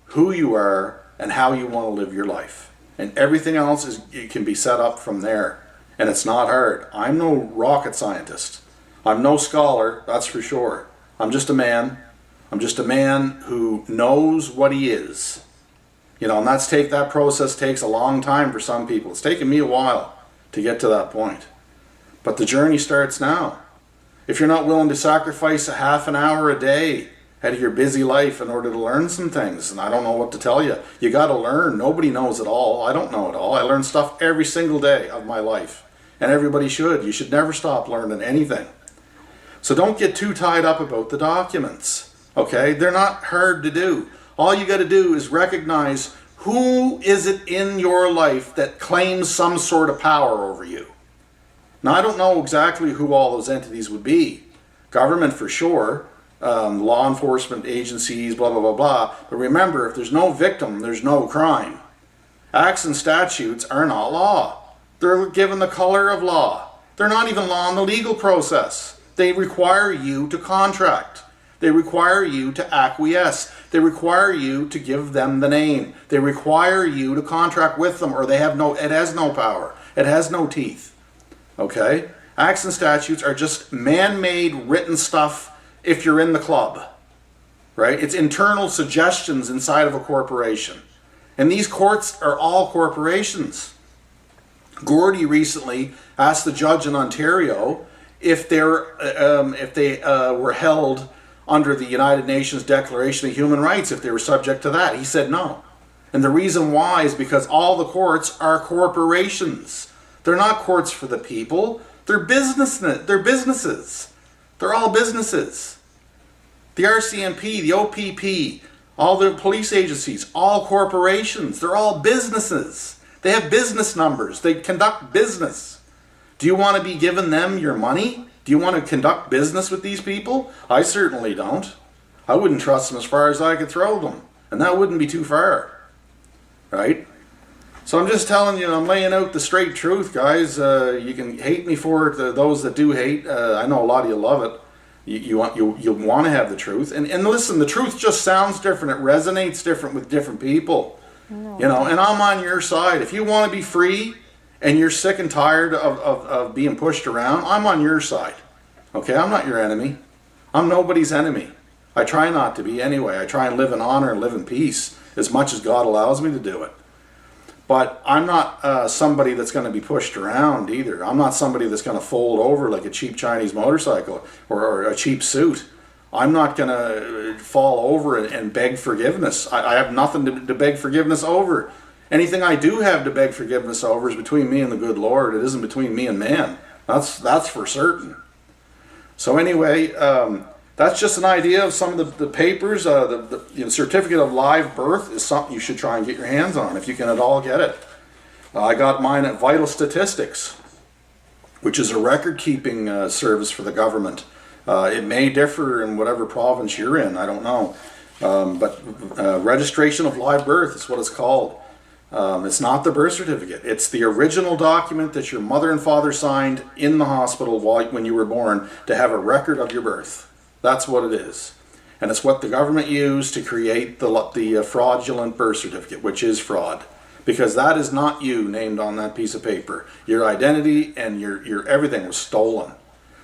who you are, and how you want to live your life. And everything else it can be set up from there. And it's not hard. I'm no rocket scientist. I'm no scholar, that's for sure. I'm just a man. I'm just a man who knows what he is. You know, and that process takes a long time for some people. It's taken me a while to get to that point. But the journey starts now. If you're not willing to sacrifice a half an hour a day out of your busy life in order to learn some things, and I don't know what to tell you. You got to learn. Nobody knows it all. I don't know it all. I learn stuff every single day of my life. And everybody should. You should never stop learning anything. So don't get too tied up about the documents, okay? They're not hard to do. All you got to do is recognize who is it in your life that claims some sort of power over you. Now, I don't know exactly who all those entities would be. Government for sure, law enforcement agencies, blah, blah, blah, blah. But remember, if there's no victim, there's no crime. Acts and statutes are not law. They're given the color of law. They're not even law in the legal process. They require you to contract. They require you to acquiesce. They require you to give them the name. They require you to contract with them, or it has no power. It has no teeth. Okay? Acts and statutes are just man-made written stuff if you're in the club. Right? It's internal suggestions inside of a corporation. And these courts are all corporations. Gordy recently asked the judge in Ontario if they were held under the United Nations Declaration of Human Rights, if they were subject to that. He said no. And the reason why is because all the courts are corporations. They're not courts for the people. They're businesses. They're all businesses. The RCMP, the OPP, all the police agencies, all corporations. They're all businesses. They have business numbers. They conduct business. Do you want to be giving them your money? Do you want to conduct business with these people? I certainly don't. I wouldn't trust them as far as I could throw them. And that wouldn't be too far. Right? So I'm just telling you, I'm laying out the straight truth, guys. You can hate me for it, those that do hate. I know a lot of you love it. You want to have the truth. And listen, the truth just sounds different. It resonates different with different people. No. You know, and I'm on your side. If you want to be free and you're sick and tired of being pushed around, I'm on your side. Okay, I'm not your enemy. I'm nobody's enemy. I try not to be anyway. I try and live in honor and live in peace as much as God allows me to do it. But I'm not somebody that's going to be pushed around either. I'm not somebody that's going to fold over like a cheap Chinese motorcycle or a cheap suit. I'm not going to fall over and beg forgiveness. I have nothing to beg forgiveness over. Anything I do have to beg forgiveness over is between me and the good Lord. It isn't between me and man. That's for certain. So anyway, that's just an idea of some of the papers. The certificate of live birth is something you should try and get your hands on if you can at all get it. I got mine at Vital Statistics, which is a record-keeping service for the government. It may differ in whatever province you're in. I don't know. But registration of live birth is what it's called. It's not the birth certificate. It's the original document that your mother and father signed in the hospital when you were born to have a record of your birth. That's what it is. And it's what the government used to create the fraudulent birth certificate, which is fraud. Because that is not you named on that piece of paper. Your identity and your everything was stolen.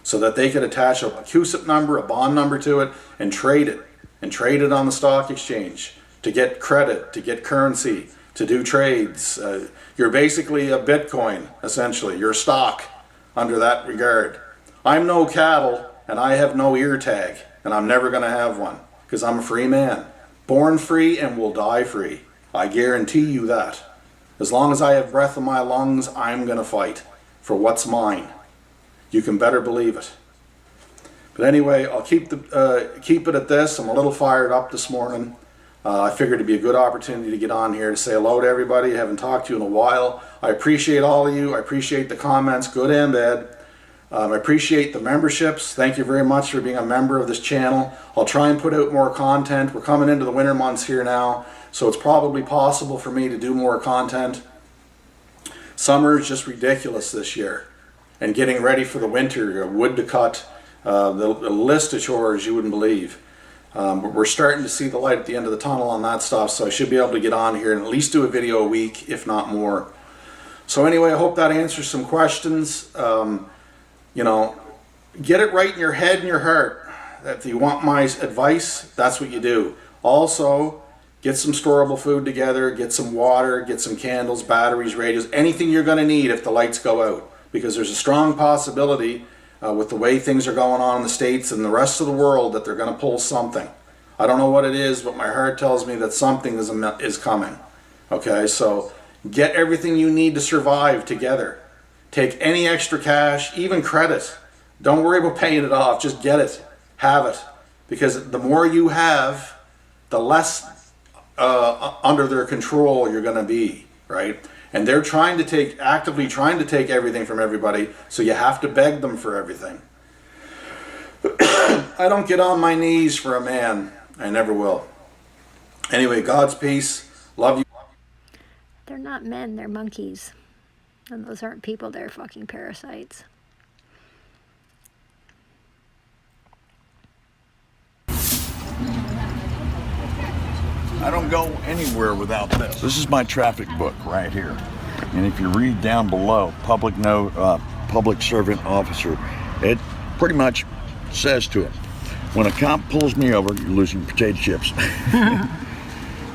So that they could attach a CUSIP number, a bond number to it, and trade it. And trade it on the stock exchange to get credit, to get currency, to do trades. You're basically a Bitcoin, essentially. You're stock under that regard. I'm no cattle, and I have no ear tag, and I'm never going to have one, because I'm a free man. Born free and will die free. I guarantee you that. As long as I have breath in my lungs, I'm going to fight for what's mine. You can better believe it. But anyway, I'll keep it at this. I'm a little fired up this morning. I figured it'd be a good opportunity to get on here to say hello to everybody. I haven't talked to you in a while. I appreciate all of you. I appreciate the comments, good and bad. I appreciate the memberships. Thank you very much for being a member of this channel. I'll try and put out more content. We're coming into the winter months here now, so it's probably possible for me to do more content. Summer is just ridiculous this year. And getting ready for the winter, wood to cut, the list of chores you wouldn't believe. But we're starting to see the light at the end of the tunnel on that stuff, so I should be able to get on here and at least do a video a week, if not more. So anyway, I hope that answers some questions. You know, get it right in your head and your heart. That if you want my advice, that's what you do. Also, get some storable food together, get some water, get some candles, batteries, radios, anything you're going to need if the lights go out. Because there's a strong possibility with the way things are going on in the States and the rest of the world that they're going to pull something. I don't know what it is, but my heart tells me that something is coming. Okay, so get everything you need to survive together. Take any extra cash, even credit. Don't worry about paying it off. Just get it. Have it. Because the more you have, the less under their control you're going to be, right? And they're actively trying to take everything from everybody, so you have to beg them for everything. I don't get on my knees for a man. I never will. Anyway, God's peace. Love you. They're not men, they're monkeys. And those aren't people, they're fucking parasites. I don't go anywhere without this. This is my traffic book right here. And if you read down below, public servant officer, it pretty much says to him, when a cop pulls me over, you're losing potato chips.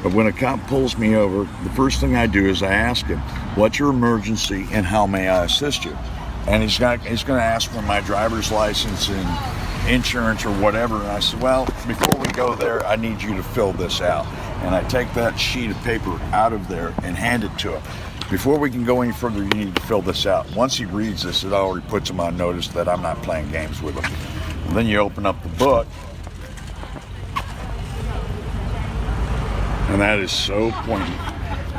But when a cop pulls me over, the first thing I do is I ask him, what's your emergency and how may I assist you? And he's going to ask for my driver's license and insurance or whatever. And I said, well, before we go there, I need you to fill this out. And I take that sheet of paper out of there and hand it to him. Before we can go any further, you need to fill this out. Once he reads this, it already puts him on notice that I'm not playing games with him. And then you open up the book, and that is so poignant.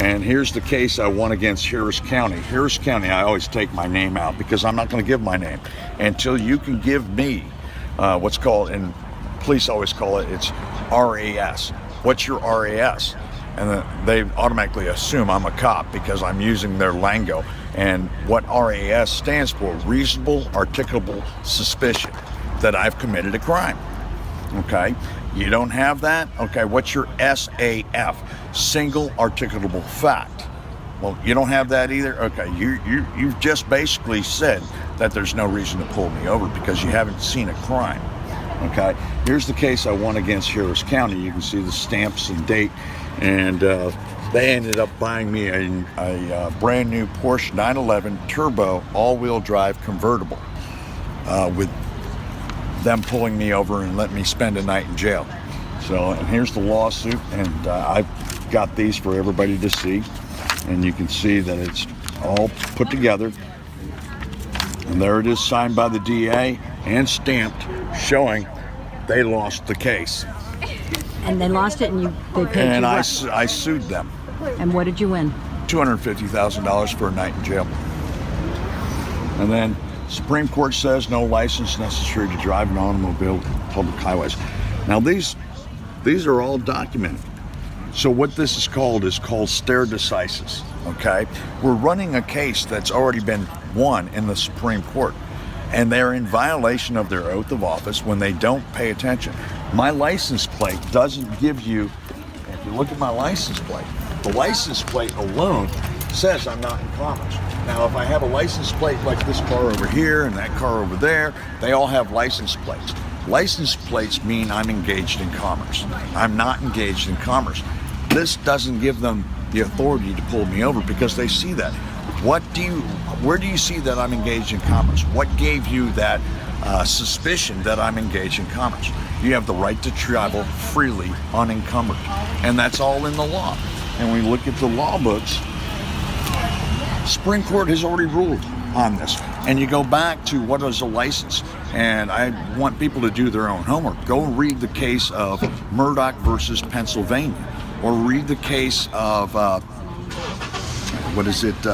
And here's the case I won against Harris County. Harris County, I always take my name out because I'm not going to give my name until you can give me what's called, and police always call it, it's RAS. What's your RAS? And then they automatically assume I'm a cop because I'm using their lingo. And what RAS stands for, reasonable articulable suspicion that I've committed a crime. Okay, you don't have that? Okay, what's your SAF? Single articulable fact. Well, you don't have that either? Okay, you've just basically said that there's no reason to pull me over because you haven't seen a crime. Okay, here's the case I won against Harris County. You can see the stamps and date, and they ended up buying me a brand new Porsche 911 Turbo all-wheel drive convertible with them pulling me over and letting me spend a night in jail. So, and here's the lawsuit, and I've got these for everybody to see, and you can see that it's all put together, and there it is, signed by the DA and stamped, showing they lost the case. And they lost it, and they paid and you I what? sued them. And what did you win? $250,000 for a night in jail. And then Supreme Court says no license necessary to drive an automobile on public highways. Now these are all documented. So what this is called stare decisis, okay? We're running a case that's already been won in the Supreme Court, and they're in violation of their oath of office when they don't pay attention. My license plate doesn't give you, if you look at my license plate, the license plate alone says I'm not in commerce. Now, if I have a license plate like this car over here and that car over there, they all have license plates. License plates mean I'm engaged in commerce. I'm not engaged in commerce. This doesn't give them the authority to pull me over because they see that. Where do you see that I'm engaged in commerce? What gave you that suspicion that I'm engaged in commerce? You have the right to travel freely, unencumbered. And that's all in the law. And when we look at the law books, Supreme Court has already ruled on this. And you go back to what is a license. And I want people to do their own homework. Go read the case of Murdoch versus Pennsylvania. Or read the case of,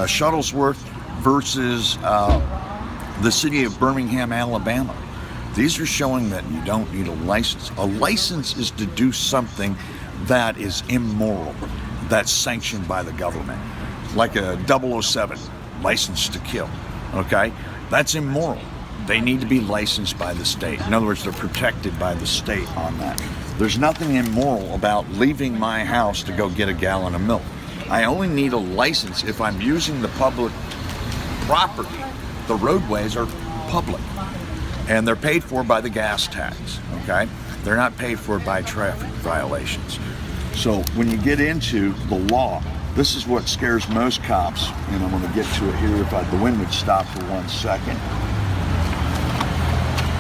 Shuttlesworth versus the city of Birmingham, Alabama. These are showing that you don't need a license. A license is to do something that is immoral, that's sanctioned by the government. Like a 007 license to kill, okay? That's immoral. They need to be licensed by the state. In other words, they're protected by the state on that. There's nothing immoral about leaving my house to go get a gallon of milk. I only need a license if I'm using the public property. The roadways are public, and they're paid for by the gas tax, okay? They're not paid for by traffic violations. So when you get into the law, this is what scares most cops, and I'm gonna get to it here if the wind would stop for 1 second.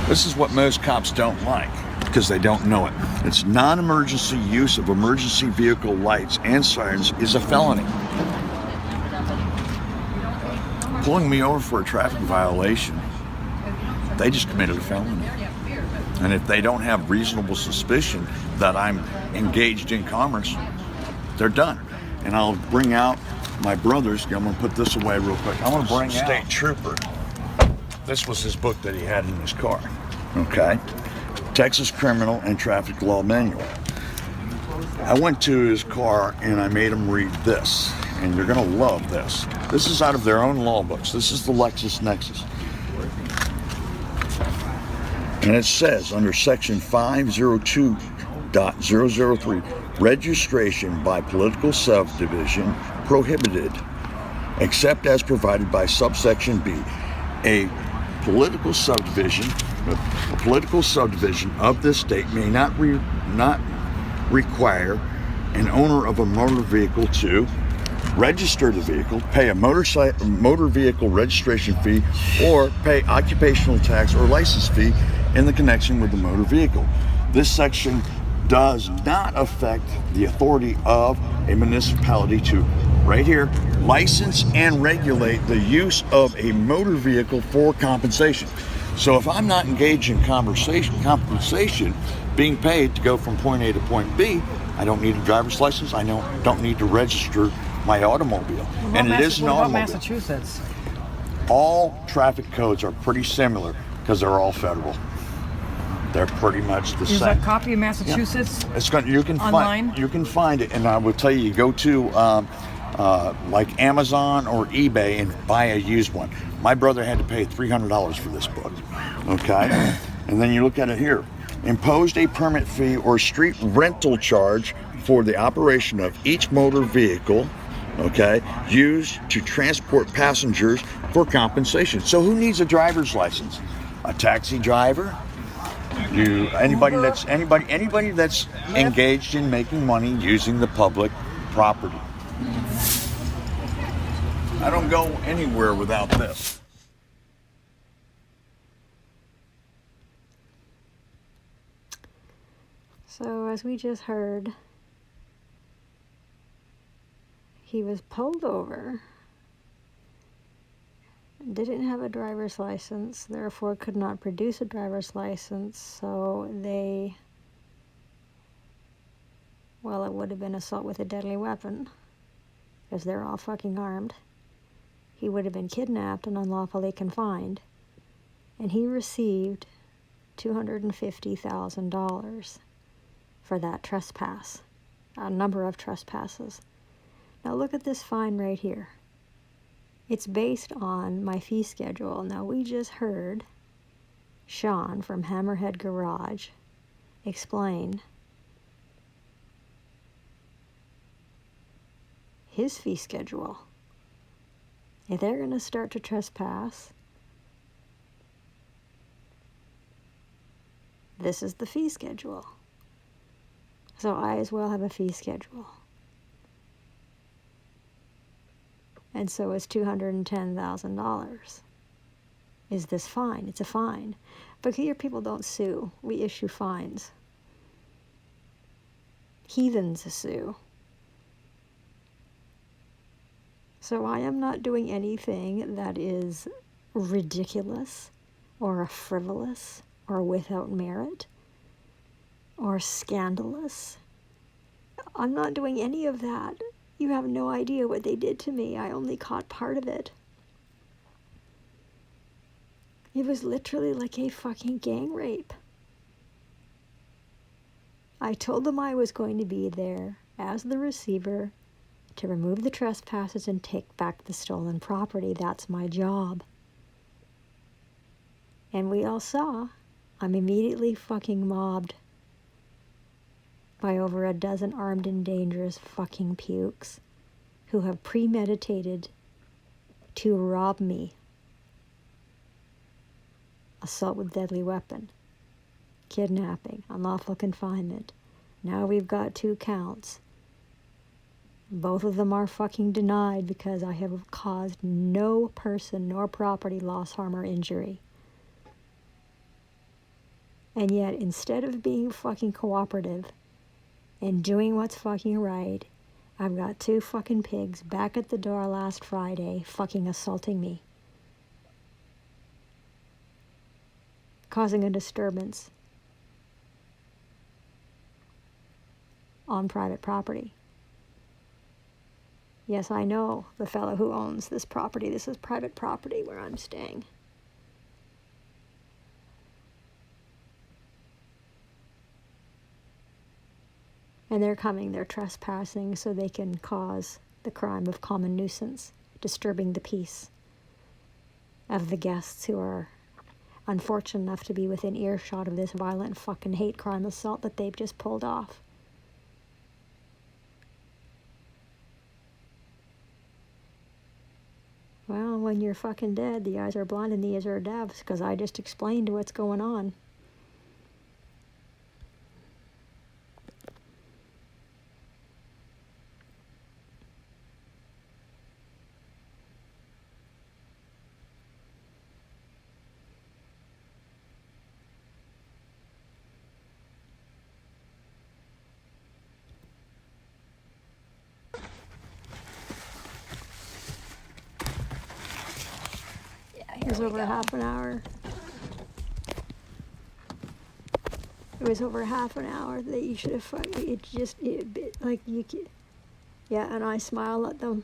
This is what most cops don't like, because they don't know it. It's non-emergency use of emergency vehicle lights and sirens is a felony. Pulling me over for a traffic violation they just committed a felony. And if they don't have reasonable suspicion that I'm engaged in commerce, they're done. And I'll bring out my brother's. I'm going to put this away real quick. I want to bring out State Trooper. This was his book that he had in his car. Okay? Texas Criminal and Traffic Law Manual. I went to his car and I made him read this. And you're going to love this. This is out of their own law books. This is the LexisNexis. And it says under section 502.003, registration by political subdivision prohibited, except as provided by subsection B. A political subdivision of this state may not require an owner of a motor vehicle to register the vehicle, pay a motor vehicle registration fee, or pay occupational tax or license fee in the connection with the motor vehicle. This section does not affect the authority of a municipality to, right here, license and regulate the use of a motor vehicle for compensation. So if I'm not engaged in compensation, being paid to go from point A to point B, I don't need a driver's license. I don't need to register my automobile. And it is an automobile. What about Massachusetts? All traffic codes are pretty similar because they're all federal. They're pretty much the same. Is a copy of Massachusetts you can online? You can find it, and I will tell you, go to like Amazon or eBay and buy a used one. My brother had to pay $300 for this book. Okay, and then you look at it here. Imposed a permit fee or street rental charge for the operation of each motor vehicle, okay, used to transport passengers for compensation. So who needs a driver's license? A taxi driver? Anybody that's engaged in making money using the public property. I don't go anywhere without this. So as we just heard, he was pulled over, didn't have a driver's license, therefore could not produce a driver's license, so it would have been assault with a deadly weapon, because they're all fucking armed. He would have been kidnapped and unlawfully confined, and he received $250,000 for that trespass, a number of trespasses. Now look at this fine right here. It's based on my fee schedule. Now we just heard Sean from Hammerhead Garage explain his fee schedule. If they're going to start to trespass, this is the fee schedule. So I as well have a fee schedule. And so is $210,000. Is this fine? It's a fine. But here people don't sue. We issue fines. Heathens sue. So I am not doing anything that is ridiculous or frivolous or without merit or scandalous. I'm not doing any of that. You have no idea what they did to me. I only caught part of it. It was literally like a fucking gang rape. I told them I was going to be there as the receiver to remove the trespasses and take back the stolen property. That's my job. And we all saw, I'm immediately fucking mobbed by over a dozen armed and dangerous fucking pukes who have premeditated to rob me. Assault with deadly weapon, kidnapping, unlawful confinement. Now we've got 2 counts. Both of them are fucking denied because I have caused no person nor property loss, harm, or injury. And yet, instead of being fucking cooperative and doing what's fucking right, I've got 2 fucking pigs back at the door last Friday fucking assaulting me. causing a disturbance on private property. Yes, I know the fellow who owns this property. This is private property where I'm staying. And they're coming, they're trespassing so they can cause the crime of common nuisance, disturbing the peace of the guests who are unfortunate enough to be within earshot of this violent fucking hate crime assault that they've just pulled off. Well, when you're fucking dead, the eyes are blind and the ears are deaf, because I just explained what's going on. It was over half an hour. It was over half an hour that you should have like you could, yeah, and I smile at them.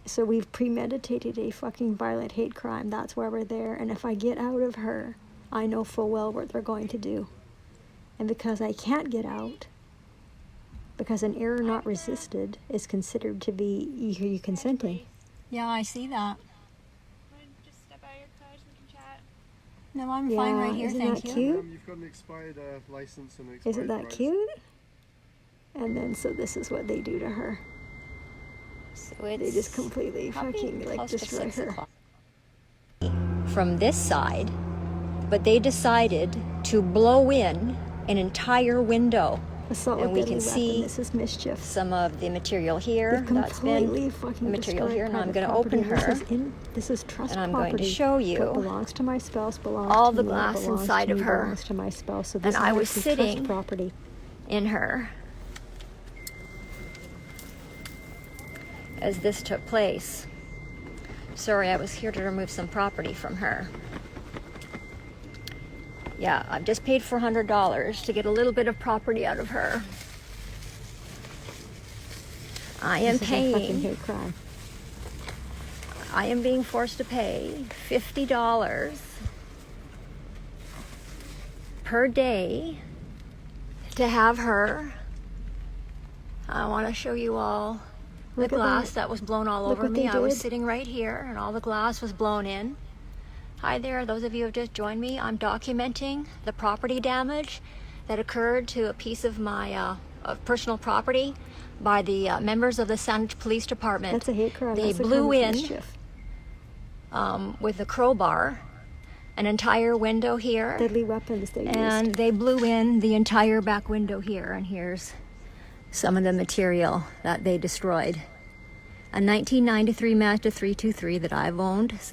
So we've premeditated a fucking violent hate crime. That's why we're there. And if I get out of her, I know full well what they're going to do. And because I can't get out, because an error not resisted is considered to be you consenting. Yeah, I see that. Just step out of your car so we can chat. No, I'm fine right here, isn't thank that you. cute? You've got an expired license and an expired Isn't that rights. cute? And then so this is what they do to her. So They just completely fucking like destroy her. from this side, but they decided to blow in an entire window. Assault And with we can deadly see weapon. This is mischief. some of the material here. They That's been completely fucking the material destroyed here, and I'm private going to open property. her. This is trust And I'm property. going to show you What belongs to my spouse belongs all to the me. What glass belongs inside to of me her. belongs to my spouse. So this And is I was actually sitting trust property. in her as this took place. Sorry, I was here to remove some property from her. Yeah, I've just paid $400 to get a little bit of property out of her. I am This is a fucking paying, hate crime. I am being forced to pay $50 per day to have her. I want to show you all the Look at glass that. that was blown all Look over what me. they I was did. sitting right here and all the glass was blown in. Hi there, those of you who have just joined me. I'm documenting the property damage that occurred to a piece of my personal property by the members of the Sandwich Police Department. That's a hate crime. They That's a blew crime of in mischief. with a crowbar an entire window here. Deadly weapons they And used. they blew in the entire back window here, and here's some of the material that they destroyed. A 1993 Mazda 323 that I've owned since